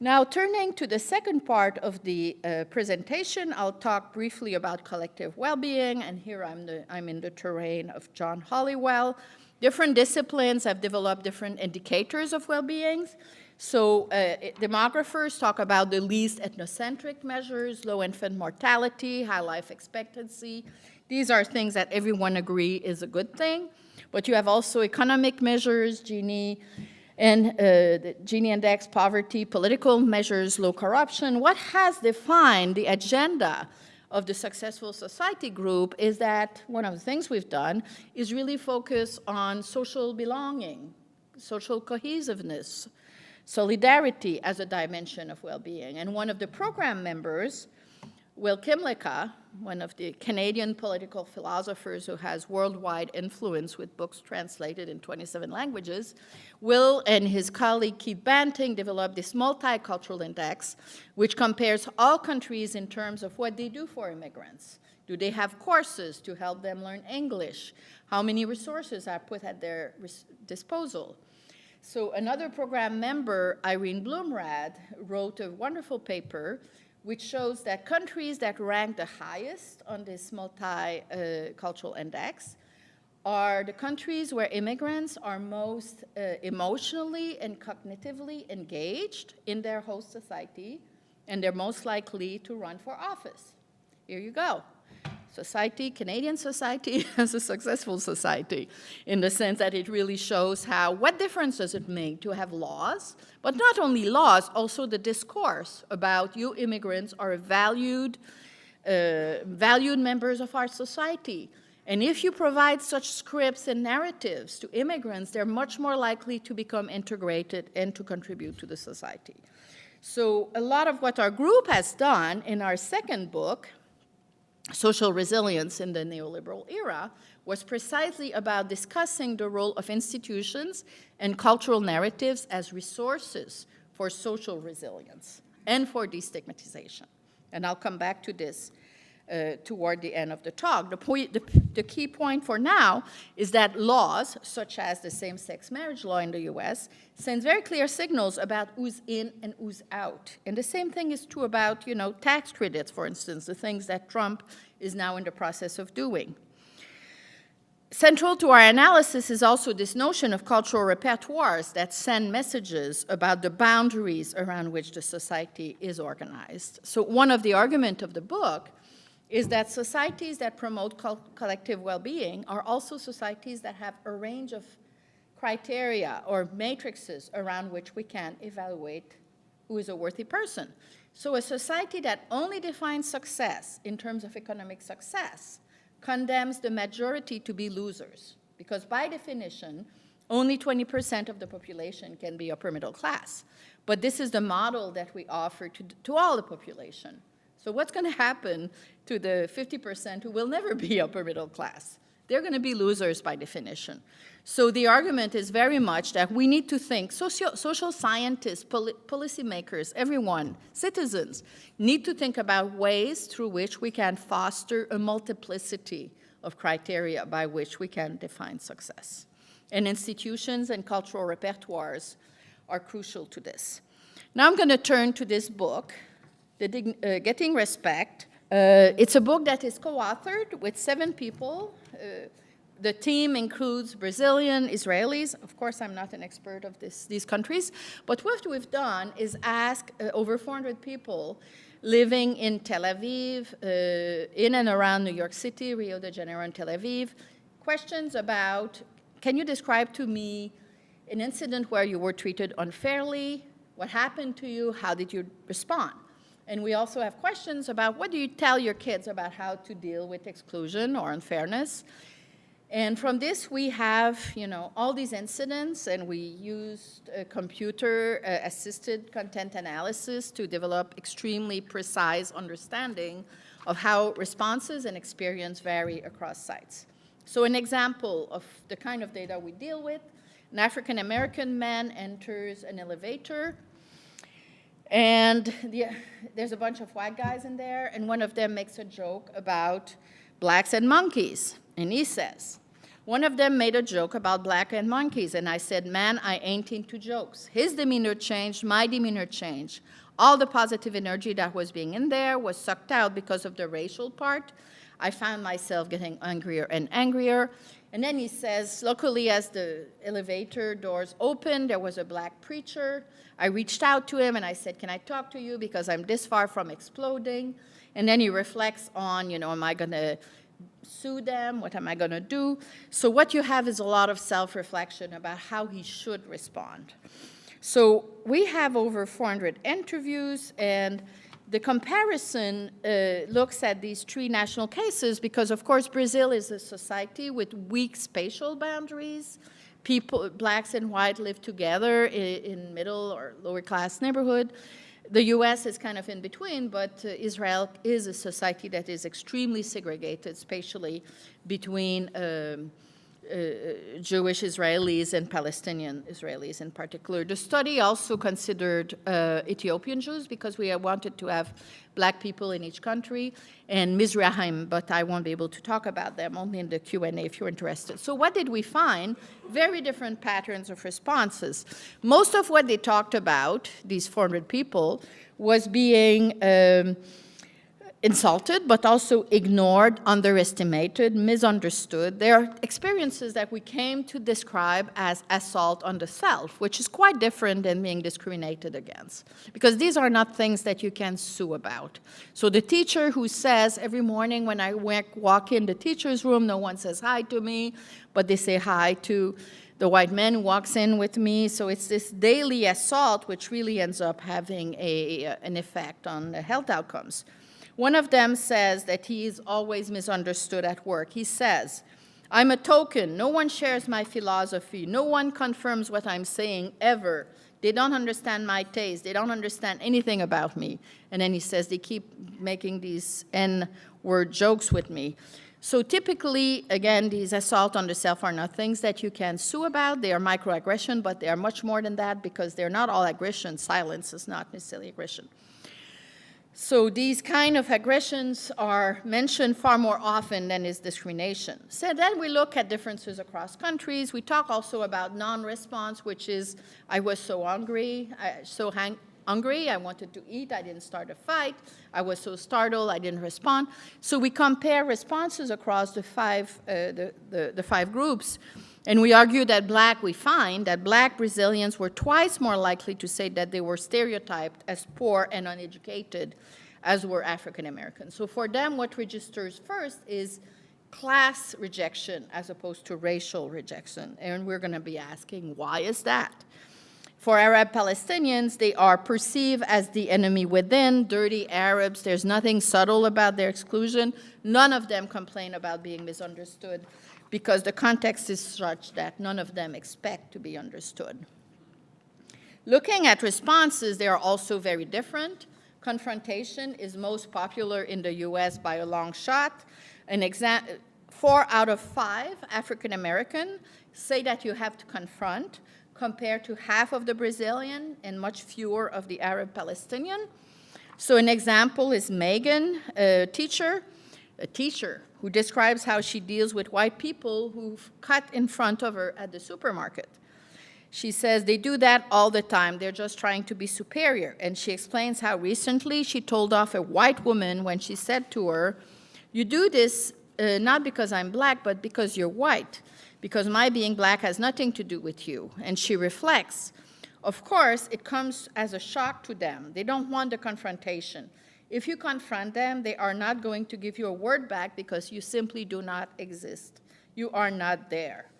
Now, turning to the second part of the presentation, I'll talk briefly about collective well-being, and here I'm in the terrain of John Helliwell. Different disciplines have developed different indicators of well-being. So demographers talk about the least ethnocentric measures, low infant mortality, high life expectancy. These are things that everyone agrees is a good thing. But you have also economic measures, Gini, and the Gini index, poverty, political measures, low corruption. What has defined the agenda of the Successful Society group is that one of the things we've done is really focus on social belonging, social cohesiveness, solidarity as a dimension of well-being. And one of the program members, Will Kymlicka, one of the Canadian political philosophers who has worldwide influence with books translated in 27 languages, Will and his colleague Keith Banting developed this multicultural index, which compares all countries in terms of what they do for immigrants. Do they have courses to help them learn English? How many resources are put at their disposal? So another program member, Irene Bloomrad, wrote a wonderful paper which shows that countries that rank the highest on this multicultural index are the countries where immigrants are most emotionally and cognitively engaged in their host society, and they're most likely to run for office. Here you go. Society, Canadian society, as a successful society, in the sense that it really shows how, what difference does it make to have laws, but not only laws, also the discourse about you immigrants are valued members of our society. And if you provide such scripts and narratives to immigrants, they're much more likely to become integrated and to contribute to the society. So a lot of what our group has done in our second book, Social Resilience in the Neoliberal Era, was precisely about discussing the role of institutions and cultural narratives as resources for social resilience and for destigmatization. And I'll come back to this toward the end of the talk. The key point for now is that laws, such as the same-sex marriage law in the US, sends very clear signals about who's in and who's out. And the same thing is true about, tax credits, for instance, the things that Trump is now in the process of doing. Central to our analysis is also this notion of cultural repertoires that send messages about the boundaries around which the society is organized. So one of the arguments of the book is that societies that promote collective well-being are also societies that have a range of criteria or matrices around which we can evaluate who is a worthy person. So a society that only defines success in terms of economic success condemns the majority to be losers, because by definition, only 20% of the population can be upper middle class. But this is the model that we offer to all the population. So what's going to happen to the 50% who will never be upper middle class? They're going to be losers by definition. So the argument is very much that we need to think, social scientists, policymakers, everyone, citizens, need to think about ways through which we can foster a multiplicity of criteria by which we can define success. And institutions and cultural repertoires are crucial to this. Now I'm going to turn to this book, Getting Respect. It's a book that is co-authored with 7 people. The team includes Brazilian, Israelis. Of course, I'm not an expert of these countries. But what we've done is ask over 400 people living in Tel Aviv, in and around New York City, Rio de Janeiro, and Tel Aviv, questions about, can you describe to me an incident where you were treated unfairly? What happened to you? How did you respond? And we also have questions about what do you tell your kids about how to deal with exclusion or unfairness? And from this, we have, all these incidents, and we used computer-assisted content analysis to develop extremely precise understanding of how responses and experience vary across sites. So an example of the kind of data we deal with, an African-American man enters an elevator, and there's a bunch of white guys in there, and one of them makes a joke about blacks and monkeys. And he says, one of them made a joke about black and monkeys, and I said, man, I ain't into jokes. His demeanor changed, my demeanor changed. All the positive energy that was being in there was sucked out because of the racial part. I found myself getting angrier and angrier. And then he says, luckily, as the elevator doors opened, there was a black preacher. I reached out to him, and I said, can I talk to you because I'm this far from exploding? And then he reflects on, am I going to sue them? What am I going to do? So what you have is a lot of self-reflection about how he should respond. So we have over 400 interviews, and the comparison looks at these 3 national cases because, of course, Brazil is a society with weak spatial boundaries. People, blacks and white, live together in middle or lower class neighborhood. The US is kind of in between, but Israel is a society that is extremely segregated spatially between Jewish Israelis and Palestinian Israelis in particular. The study also considered Ethiopian Jews because we wanted to have black people in each country, and Mizrahim, but I won't be able to talk about them, only in the Q&A if you're interested. So what did we find? Very different patterns of responses. Most of what they talked about, these 400 people, was being insulted, but also ignored, underestimated, misunderstood. They are experiences that we came to describe as assault on the self, which is quite different than being discriminated against, because these are not things that you can sue about. So the teacher who says, every morning when I walk in the teacher's room, no one says hi to me, but they say hi to the white man who walks in with me. So it's this daily assault which really ends up having an effect on the health outcomes. One of them says that he is always misunderstood at work. He says, I'm a token. No one shares my philosophy. No one confirms what I'm saying ever. They don't understand my taste. They don't understand anything about me. And then he says, they keep making these N-word jokes with me. So typically, again, these assault on the self are not things that you can sue about. They are microaggression, but they are much more than that because they're not all aggression. Silence is not necessarily aggression. So these kind of aggressions are mentioned far more often than is discrimination. So then we look at differences across countries. We talk also about non-response, which is, I was so hungry, I wanted to eat, I didn't start a fight, I was so startled, I didn't respond. So we compare responses across the five groups, and we argue that we find that Black Brazilians were twice more likely to say that they were stereotyped as poor and uneducated as were African Americans. So for them, what registers first is class rejection as opposed to racial rejection, and we're going to be asking, why is that? For Arab Palestinians, they are perceived as the enemy within, dirty Arabs. There's nothing subtle about their exclusion. None of them complain about being misunderstood because the context is such that none of them expect to be understood. Looking at responses, they are also very different. Confrontation is most popular in the US by a long shot. 4 out of 5 African American say that you have to confront, compared to half of the Brazilian and much fewer of the Arab Palestinian. So an example is Megan, a teacher who describes how she deals with white people who cut in front of her at the supermarket. She says they do that all the time. They're just trying to be superior. And she explains how recently she told off a white woman when she said to her, "You do this not because I'm Black, but because you're white, because my being Black has nothing to do with you." And she reflects, of course, it comes as a shock to them. They don't want the confrontation. If you confront them, they are not going to give you a word back because you simply do not exist. You are not there.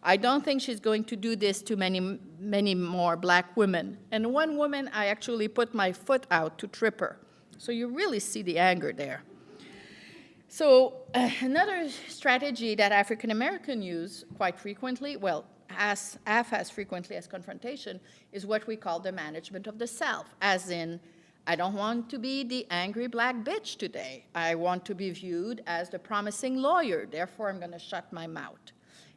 I don't think she's going to do this to many more Black women. And one woman, I actually put my foot out to trip her. So you really see the anger there. So another strategy that African Americans use quite frequently, well, as frequently as confrontation, is what we call the management of the self, as in, I don't want to be the angry Black bitch today. I want to be viewed as the promising lawyer, therefore I'm going to shut my mouth.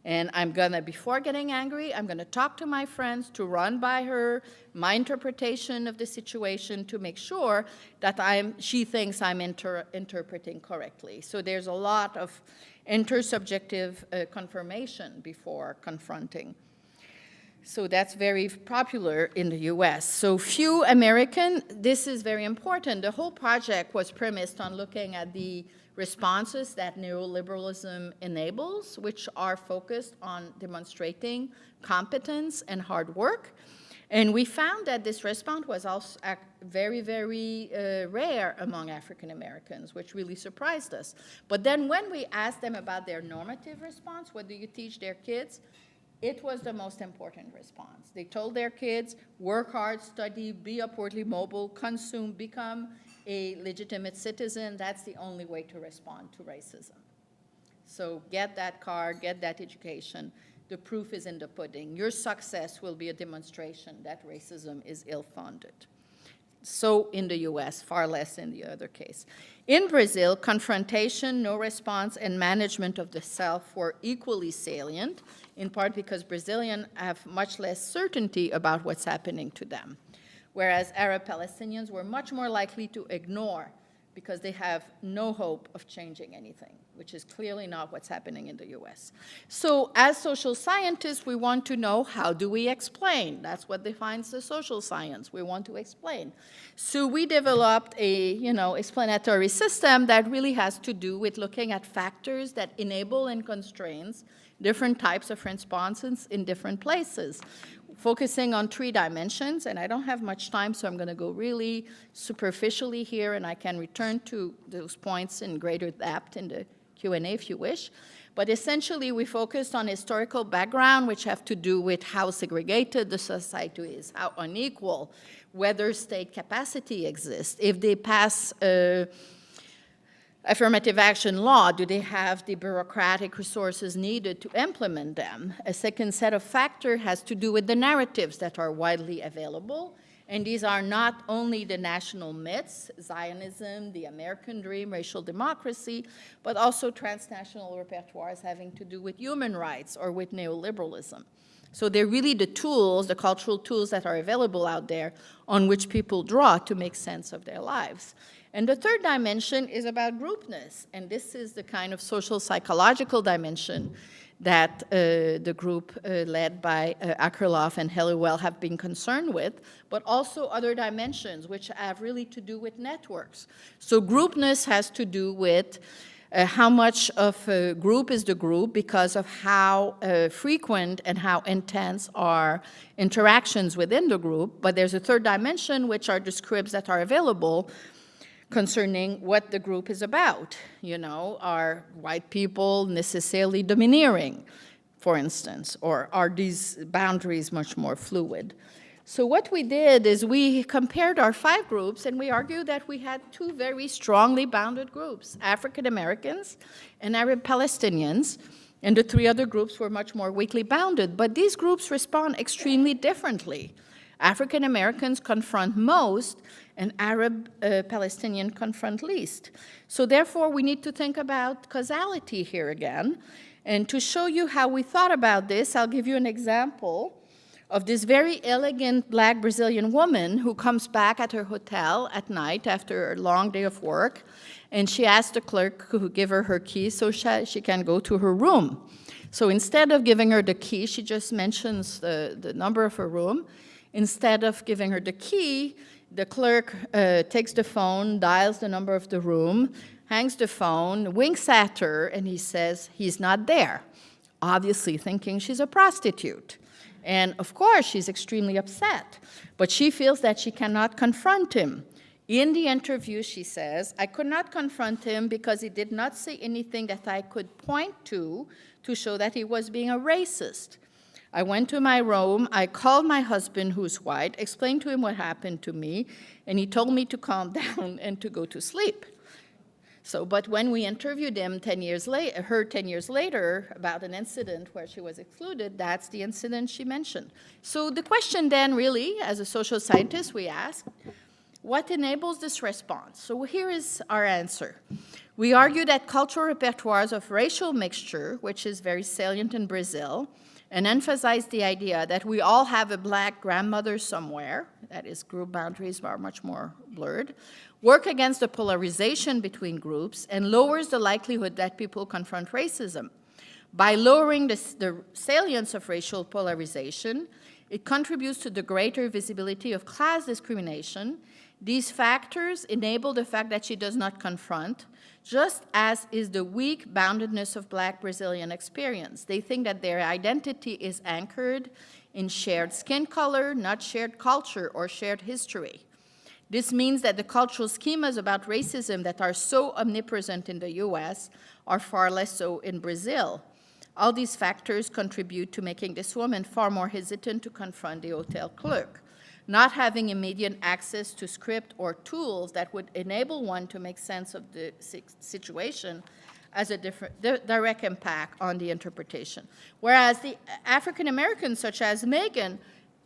And I'm going to, before getting angry, I'm going to talk to my friends to run by her my interpretation of the situation to make sure that she thinks I'm interpreting correctly. So there's a lot of intersubjective confirmation before confronting. So that's very popular in the US. So few American, this is very important. The whole project was premised on looking at the responses that neoliberalism enables, which are focused on demonstrating competence and hard work. And we found that this response was also very, very rare among African Americans, which really surprised us. But then when we asked them about their normative response, what do you teach their kids? It was the most important response. They told their kids, work hard, study, be upwardly mobile, consume, become a legitimate citizen. That's the only way to respond to racism. So get that car, get that education. The proof is in the pudding. Your success will be a demonstration that racism is ill-founded. So in the US, far less in the other case. In Brazil, confrontation, no response, and management of the self were equally salient, in part because Brazilians have much less certainty about what's happening to them, whereas Arab Palestinians were much more likely to ignore because they have no hope of changing anything, which is clearly not what's happening in the US. So as social scientists, we want to know, how do we explain? That's what defines the social science. We want to explain. So we developed a explanatory system that really has to do with looking at factors that enable and constrains different types of responses in different places, focusing on 3 dimensions, and I don't have much time, so I'm going to go really superficially here, and I can return to those points in greater depth in the Q&A if you wish. But essentially, we focused on historical background, which have to do with how segregated the society is, how unequal, whether state capacity exists, if they pass affirmative action law, do they have the bureaucratic resources needed to implement them? A second set of factors has to do with the narratives that are widely available, and these are not only the national myths, Zionism, the American dream, racial democracy, but also transnational repertoires having to do with human rights or with neoliberalism. So they're really the tools, the cultural tools that are available out there on which people draw to make sense of their lives. And the third dimension is about groupness, and this is the kind of social psychological dimension that the group led by Akerlof and Helliwell have been concerned with, but also other dimensions which have really to do with networks. So groupness has to do with how much of a group is the group because of how frequent and how intense are interactions within the group. But there's a third dimension, which are the scripts that are available concerning what the group is about. You know, are white people necessarily domineering, for instance, or are these boundaries much more fluid? So what we did is we compared our 5 groups, and we argued that we had 2 very strongly bounded groups, African Americans and Arab Palestinians, and the 3 other groups were much more weakly bounded. But these groups respond extremely differently. African Americans confront most, and Arab Palestinian confront least. So therefore, we need to think about causality here again. And to show you how we thought about this, I'll give you an example of this very elegant black Brazilian woman who comes back at her hotel at night after a long day of work, and she asks the clerk to give her her key so she can go to her room. So instead of giving her the key, she just mentions the number of her room. Instead of giving her the key, the clerk takes the phone, dials the number of the room, hangs the phone, winks at her, and he says he's not there, obviously thinking she's a prostitute. And of course, she's extremely upset, but she feels that she cannot confront him. In the interview, she says, I could not confront him because he did not say anything that I could point to show that he was being a racist. I went to my room, I called my husband, who's white, explained to him what happened to me, and he told me to calm down and to go to sleep. So, but when we interviewed him 10 years later about an incident where she was excluded, that's the incident she mentioned. So the question then really, as a social scientist, we ask, what enables this response? So here is our answer. We argue that cultural repertoires of racial mixture, which is very salient in Brazil, and emphasize the idea that we all have a black grandmother somewhere, that is, group boundaries are much more blurred, work against the polarization between groups, and lowers the likelihood that people confront racism. By lowering the salience of racial polarization, it contributes to the greater visibility of class discrimination. These factors enable the fact that she does not confront, just as is the weak boundedness of black Brazilian experience. They think that their identity is anchored in shared skin color, not shared culture or shared history. This means that the cultural schemas about racism that are so omnipresent in the US are far less so in Brazil. All these factors contribute to making this woman far more hesitant to confront the hotel clerk. Not having immediate access to script or tools that would enable one to make sense of the situation has a direct impact on the interpretation. Whereas the African Americans, such as Megan,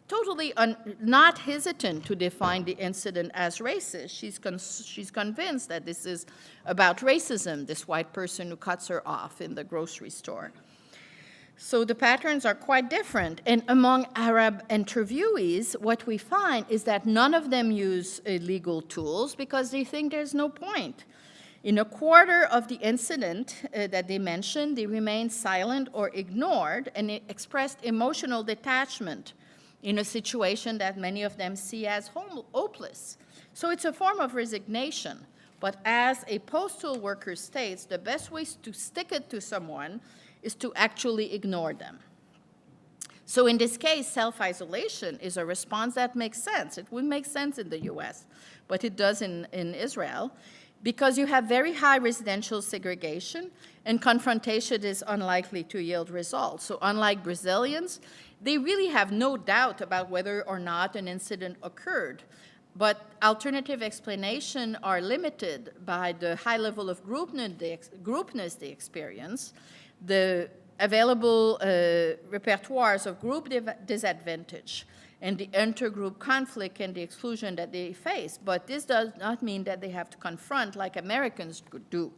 totally not hesitant to define the incident as racist. She's convinced that this is about racism, this white person who cuts her off in the grocery store. So the patterns are quite different. And among Arab interviewees, what we find is that none of them use legal tools because they think there's no point. In a quarter of the incident that they mentioned, they remained silent or ignored, and it expressed emotional detachment in a situation that many of them see as hopeless. So it's a form of resignation. But as a postal worker states, the best way to stick it to someone is to actually ignore them. So in this case, self-isolation is a response that makes sense. It would make sense in the US, but it does in Israel, because you have very high residential segregation, and confrontation is unlikely to yield results. So unlike Brazilians, they really have no doubt about whether or not an incident occurred. But alternative explanations are limited by the high level of groupness they experience, the available repertoires of group disadvantage, and the intergroup conflict and the exclusion that they face. But this does not mean that they have to confront like Americans do.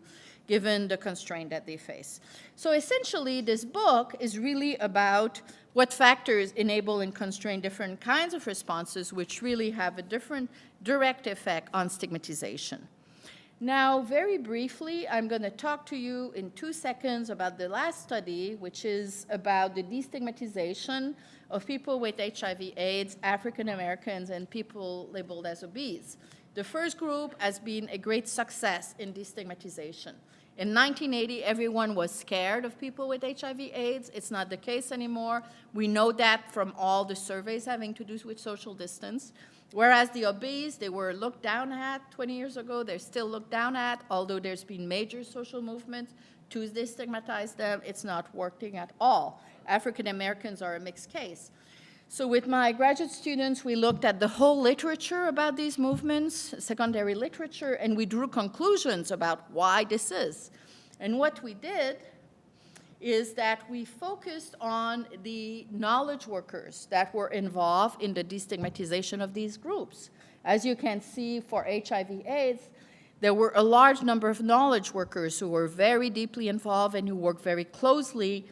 given the constraint that they face. So essentially, this book is really about what factors enable and constrain different kinds of responses, which really have a different direct effect on stigmatization. Now, very briefly, I'm going to talk to you in 2 seconds about the last study, which is about the destigmatization of people with HIV/AIDS, African Americans, and people labeled as obese. The first group has been a great success in destigmatization. In 1980, everyone was scared of people with HIV/AIDS. It's not the case anymore. We know that from all the surveys having to do with social distance. Whereas the obese, they were looked down at 20 years ago. They're still looked down at, although there's been major social movements to destigmatize them. It's not working at all. African Americans are a mixed case. So with my graduate students, we looked at the whole literature about these movements, secondary literature, and we drew conclusions about why this is. And what we did is that we focused on the knowledge workers that were involved in the destigmatization of these groups. As you can see, for HIV/AIDS, there were a large number of knowledge workers who were very deeply involved and who worked very closely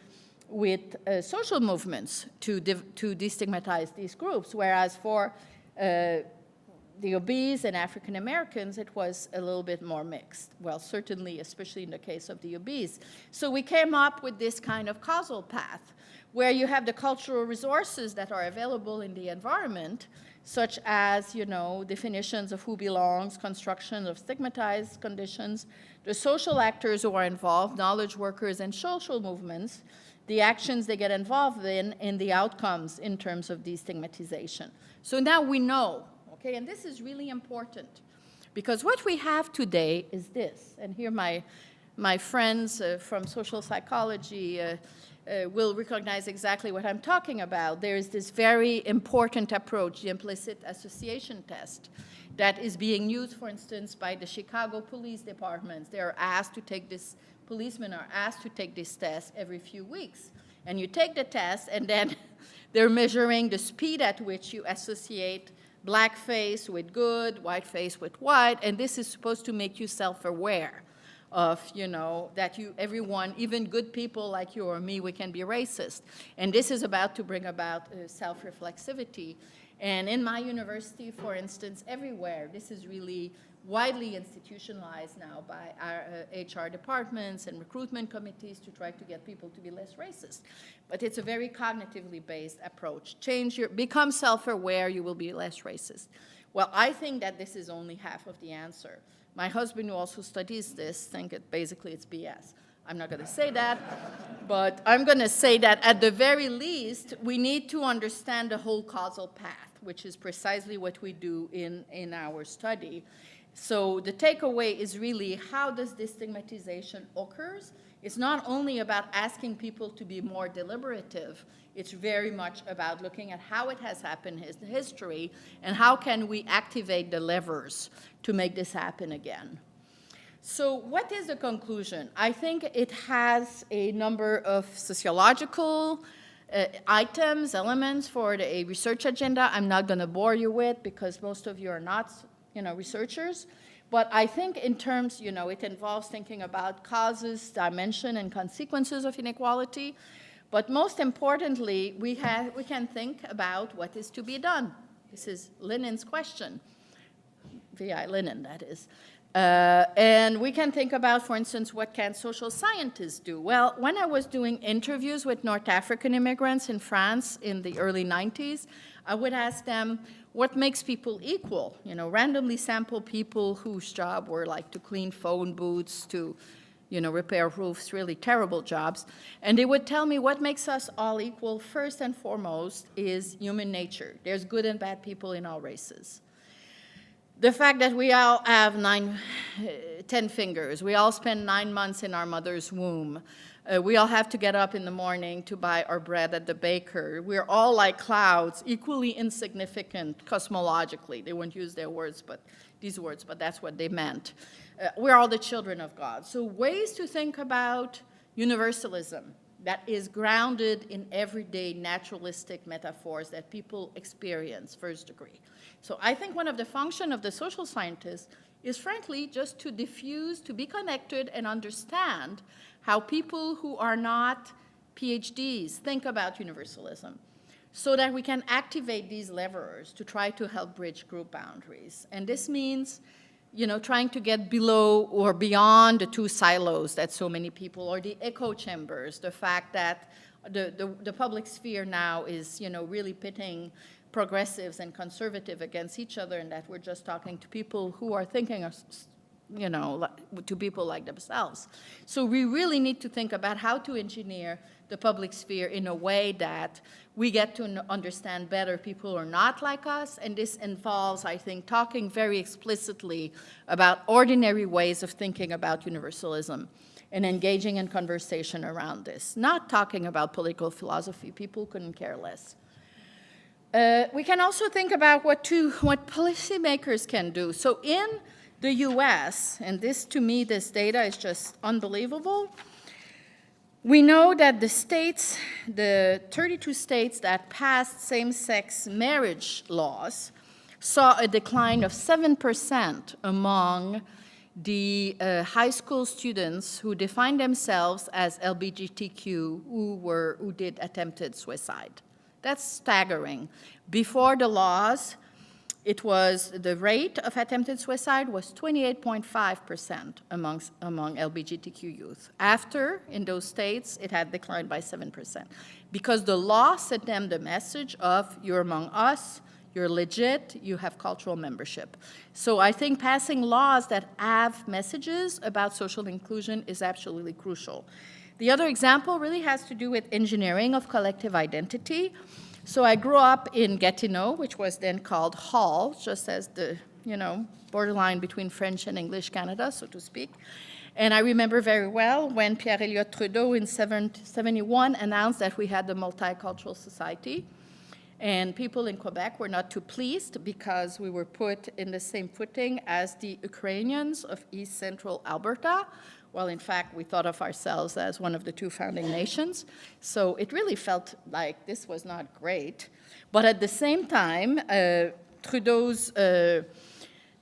with social movements to destigmatize these groups, whereas for the obese and African Americans, it was a little bit more mixed. Well, certainly, especially in the case of the obese. So we came up with this kind of causal path, where you have the cultural resources that are available in the environment, such as, definitions of who belongs, construction of stigmatized conditions, the social actors who are involved, knowledge workers and social movements, the actions they get involved in, and the outcomes in terms of destigmatization. So now we know, okay, and this is really important, because what we have today is this, and here my friends from social psychology will recognize exactly what I'm talking about. There is this very important approach, the implicit association test, that is being used, for instance, by the Chicago police departments. They are asked to take this, policemen are asked to take this test every few weeks. And you take the test, and then they're measuring the speed at which you associate black face with good, white face with white, and this is supposed to make you self-aware of, that everyone, even good people like you or me, we can be racist. And this is about to bring about self-reflexivity. And in my university, for instance, everywhere, this is really widely institutionalized now by our HR departments and recruitment committees to try to get people to be less racist. But it's a very cognitively based approach. Become self-aware, you will be less racist. Well, I think that this is only half of the answer. My husband, who also studies this, thinks basically it's BS. I'm not going to say that, but I'm going to say that at the very least, we need to understand the whole causal path, which is precisely what we do in our study. So the takeaway is really, how does destigmatization occurs? It's not only about asking people to be more deliberative, it's very much about looking at how it has happened in history and how can we activate the levers to make this happen again. So what is the conclusion? I think it has a number of sociological items, elements for a research agenda. I'm not going to bore you with, because most of you are not researchers. But I think in terms, it involves thinking about causes, dimension, and consequences of inequality. But most importantly, we can think about what is to be done. This is Lenin's question, V.I. Lenin, that is. And we can think about, for instance, what can social scientists do? Well, when I was doing interviews with North African immigrants in France in the early 90s, I would ask them, what makes people equal? Randomly sample people whose job were like to clean phone booths, to repair roofs, really terrible jobs. And they would tell me what makes us all equal, first and foremost, is human nature. There's good and bad people in all races. The fact that we all have 10 fingers, we all spend 9 months in our mother's womb, we all have to get up in the morning to buy our bread at the baker. We're all like clouds, equally insignificant cosmologically. They wouldn't use these words, but that's what they meant. We're all the children of God. So ways to think about universalism that is grounded in everyday naturalistic metaphors that people experience first degree. So I think one of the functions of the social scientists is frankly just to diffuse, to be connected and understand how people who are not PhDs think about universalism, so that we can activate these levers to try to help bridge group boundaries. And this means, trying to get below or beyond the two silos that so many people, or the echo chambers, the fact that the public sphere now is, really pitting progressives and conservative against each other, and that we're just talking to people who are thinking of, to people like themselves. So we really need to think about how to engineer the public sphere in a way that we get to understand better people who are not like us, and this involves, I think, talking very explicitly about ordinary ways of thinking about universalism and engaging in conversation around this, not talking about political philosophy. People couldn't care less. We can also think about what policymakers can do. So in the US, and this, to me, this data is just unbelievable, we know that the 32 states that passed same-sex marriage laws saw a decline of 7% among the high school students who defined themselves as LGBTQ who did attempted suicide. That's staggering. Before the laws, the rate of attempted suicide was 28.5% among LGBTQ youth. After, in those states, it had declined by 7%. Because the law sent them the message of, you're among us, you're legit, you have cultural membership. So I think passing laws that have messages about social inclusion is absolutely crucial. The other example really has to do with engineering of collective identity. So I grew up in Gatineau, which was then called Hull, just as the, borderline between French and English Canada, so to speak. And I remember very well when Pierre Elliott Trudeau in 1971 announced that we had the multicultural society. And people in Quebec were not too pleased because we were put in the same footing as the Ukrainians of East Central Alberta. Well, in fact, we thought of ourselves as one of the two founding nations. So it really felt like this was not great. But at the same time, Trudeau's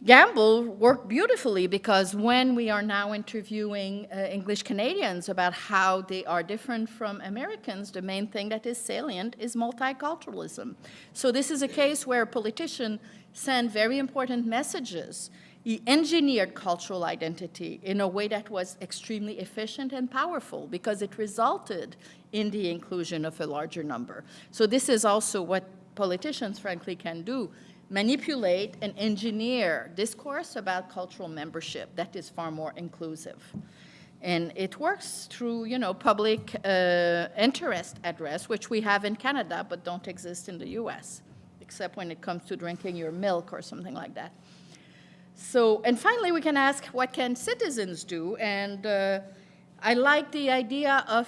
gamble worked beautifully, because when we are now interviewing English Canadians about how they are different from Americans, the main thing that is salient is multiculturalism. So this is a case where a politician sent very important messages. He engineered cultural identity in a way that was extremely efficient and powerful, because it resulted in the inclusion of a larger number. So this is also what politicians, frankly, can do: manipulate and engineer discourse about cultural membership that is far more inclusive. And it works through, public interest address, which we have in Canada but don't exist in the US, except when it comes to drinking your milk or something like that. So, and finally, we can ask, what can citizens do? And I like the idea of,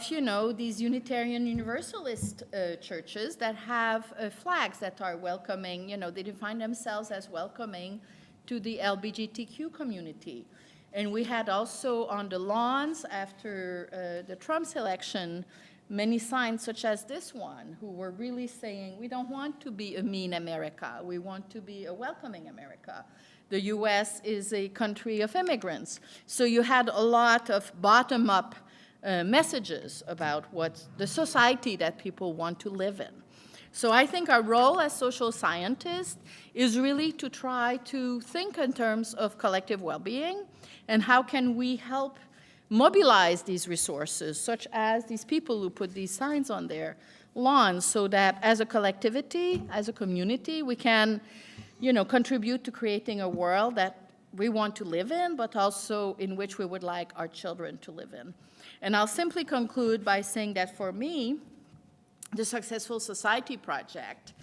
these Unitarian Universalist churches that have flags that are welcoming, they define themselves as welcoming to the LGBTQ community. And we had also on the lawns after the Trump's election, many signs such as this one, who were really saying, we don't want to be a mean America, we want to be a welcoming America. The US is a country of immigrants. So you had a lot of bottom-up messages about what the society that people want to live in. So I think our role as social scientists is really to try to think in terms of collective well-being, and how can we help mobilize these resources, such as these people who put these signs on their lawns, so that as a collectivity, as a community, we can contribute to creating a world that we want to live in, but also in which we would like our children to live in. And I'll simply conclude by saying that for me, the Successful Society Project,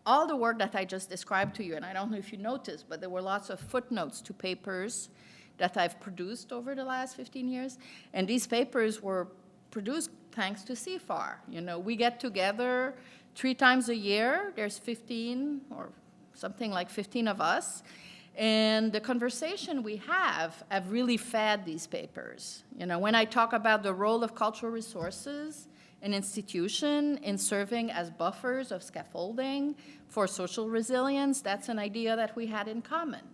all the work that I just described to you, and I don't know if you noticed, but there were lots of footnotes to papers that I've produced over the last 15 years, and these papers were produced thanks to CIFAR. We get together 3 times a year. There's 15 or something like 15 of us, and the conversation we have really fed these papers. When I talk about the role of cultural resources and institution in serving as buffers of scaffolding for social resilience, that's an idea that we had in common.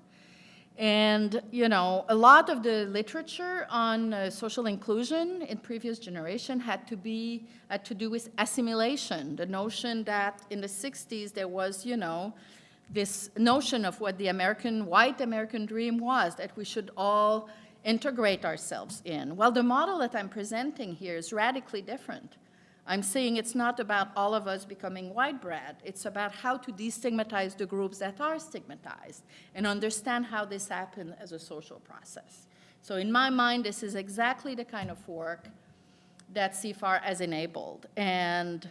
And, you know, a lot of the literature on social inclusion in previous generation had to do with assimilation, the notion that in the 60s there was, you know, this notion of what the white American dream was, that we should all integrate ourselves in. Well, the model that I'm presenting here is radically different. I'm saying it's not about all of us becoming white bread. It's about how to destigmatize the groups that are stigmatized and understand how this happens as a social process. So in my mind, this is exactly the kind of work that CIFAR has enabled. And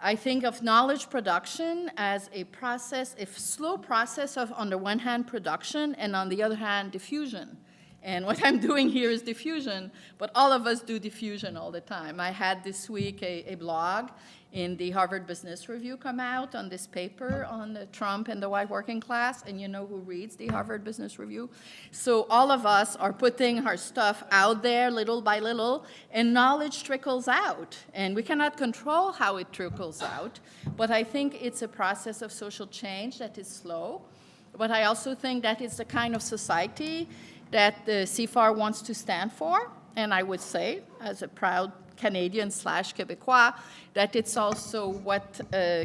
I think of knowledge production as a process, a slow process of, on the one hand, production, and on the other hand, diffusion. And what I'm doing here is diffusion, but all of us do diffusion all the time. I had this week a blog in the Harvard Business Review come out on this paper on Trump and the white working class, and you know who reads the Harvard Business Review. So all of us are putting our stuff out there little by little, and knowledge trickles out. And we cannot control how it trickles out, but I think it's a process of social change that is slow. But I also think that it's the kind of society that the CIFAR wants to stand for, and I would say, as a proud Canadian/Quebecois, that it's also what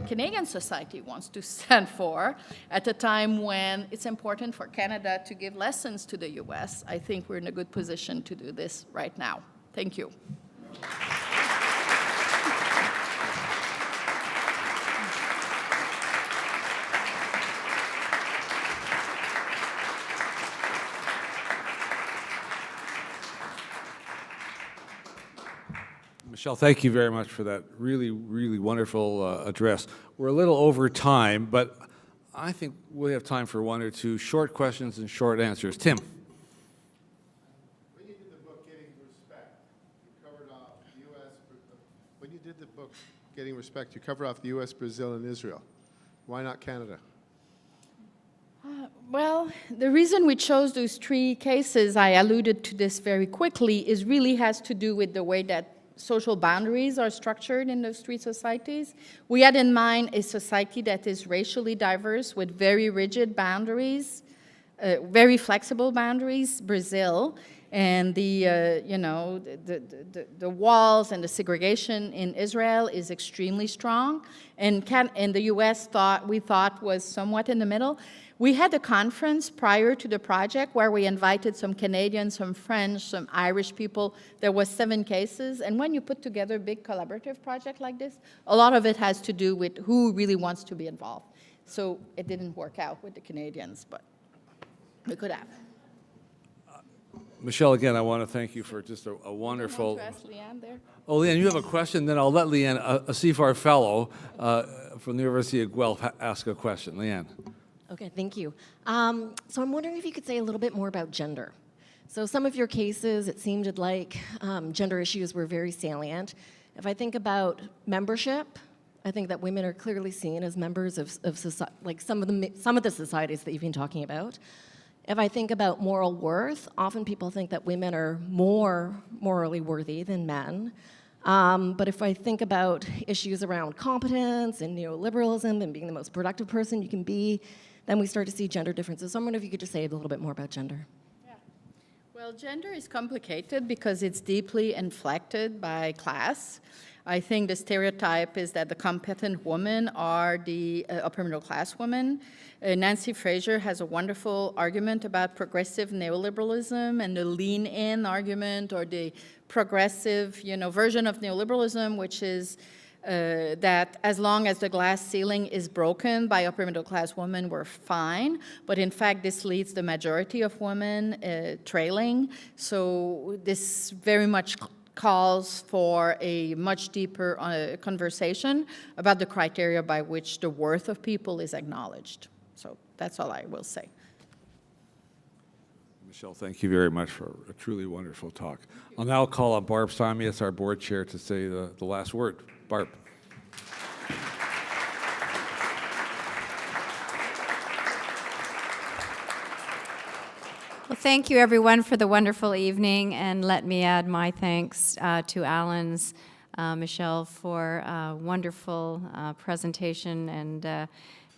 Canadian society wants to stand for at a time when it's important for Canada to give lessons to the US. I think we're in a good position to do this right now. Thank you. Michelle, thank you very much for that really, really wonderful address. We're a little over time, but I think we have time for one or two short questions and short answers. Tim. When you did the book Getting Respect, you covered off the U.S. When you did the book Getting Respect, you covered off the U.S., Brazil, and Israel. Why not Canada? Well, the reason we chose those three cases, I alluded to this very quickly, is really has to do with the way that social boundaries are structured in those three societies. We had in mind a society that is racially diverse with very rigid boundaries, very flexible boundaries, Brazil, and the walls and the segregation in Israel is extremely strong, and the U.S. we thought was somewhat in the middle. We had a conference prior to the project where we invited some Canadians, some French, some Irish people. There was 7 cases, and when you put together a big collaborative project like this, a lot of it has to do with who really wants to be involved. So it didn't work out with the Canadians, but we could have. Michelle, again, I want to thank you for just a wonderful... You want to ask Leanne there? Oh, Leanne, you have a question? Then I'll let Leanne, a CIFAR fellow from the University of Guelph, ask a question. Leanne. Okay, thank you. So I'm wondering if you could say a little bit more about gender. So some of your cases, it seemed like gender issues were very salient. If I think about membership, I think that women are clearly seen as members of society, like some of the societies that you've been talking about. If I think about moral worth, often people think that women are more morally worthy than men. But if I think about issues around competence and neoliberalism and being the most productive person you can be, then we start to see gender differences. So I'm wondering if you could just say a little bit more about gender. Yeah. Well, gender is complicated because it's deeply inflected by class. I think the stereotype is that the competent women are the upper middle class women. Nancy Fraser has a wonderful argument about progressive neoliberalism and the lean-in argument, or the progressive, version of neoliberalism, which is that as long as the glass ceiling is broken by upper middle class women, we're fine. But in fact, this leads the majority of women trailing. So this very much calls for a much deeper conversation about the criteria by which the worth of people is acknowledged. So that's all I will say. Michelle, thank you very much for a truly wonderful talk. I'll now call on Barb Samias, our board chair, to say the last word. Barb. Well, thank you, everyone, for the wonderful evening, and let me add my thanks to Alan's Michelle, for a wonderful presentation and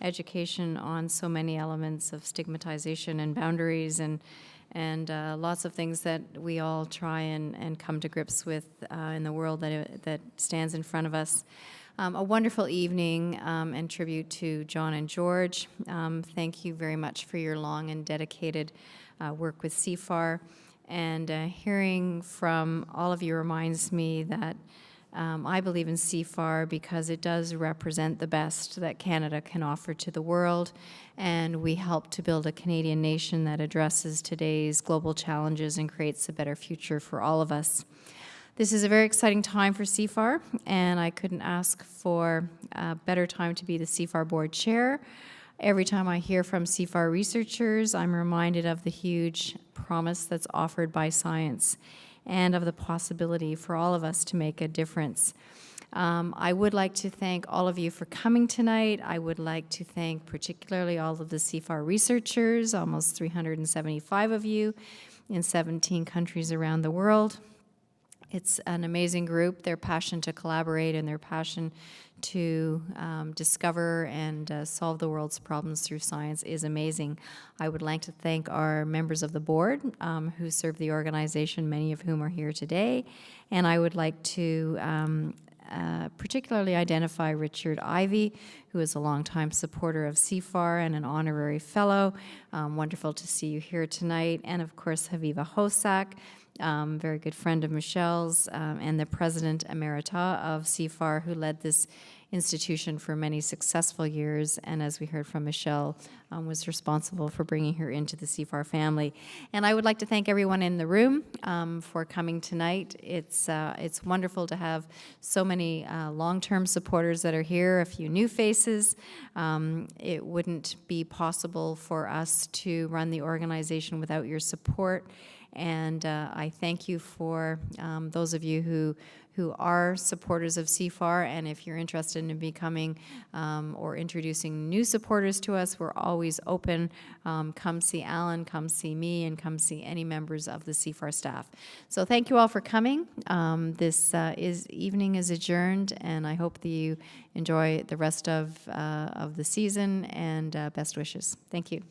education on so many elements of stigmatization and boundaries and lots of things that we all try and come to grips with in the world that stands in front of us. A wonderful evening and tribute to John and George. Thank you very much for your long and dedicated work with CIFAR. And hearing from all of you reminds me that I believe in CIFAR because it does represent the best that Canada can offer to the world, and we help to build a Canadian nation that addresses today's global challenges and creates a better future for all of us. This is a very exciting time for CIFAR, and I couldn't ask for a better time to be the CIFAR board chair. Every time I hear from CIFAR researchers, I'm reminded of the huge promise that's offered by science and of the possibility for all of us to make a difference. I would like to thank all of you for coming tonight. I would like to thank particularly all of the CIFAR researchers, almost 375 of you in 17 countries around the world. It's an amazing group. Their passion to collaborate and their passion to discover and solve the world's problems through science is amazing. I would like to thank our members of the board who serve the organization, many of whom are here today. And I would like to particularly identify Richard Ivey, who is a longtime supporter of CIFAR and an honorary fellow. Wonderful to see you here tonight. And of course, Haviva Hosak, very good friend of Michelle's, and the president emerita of CIFAR, who led this institution for many successful years, and as we heard from Michelle, was responsible for bringing her into the CIFAR family. And I would like to thank everyone in the room for coming tonight. It's wonderful to have so many long-term supporters that are here, a few new faces. It wouldn't be possible for us to run the organization without your support. And I thank you for those of you who are supporters of CIFAR, and if you're interested in becoming or introducing new supporters to us, we're always open. Come see Alan, come see me, and come see any members of the CIFAR staff. So thank you all for coming. This evening is adjourned, and I hope that you enjoy the rest of the season, and best wishes. Thank you.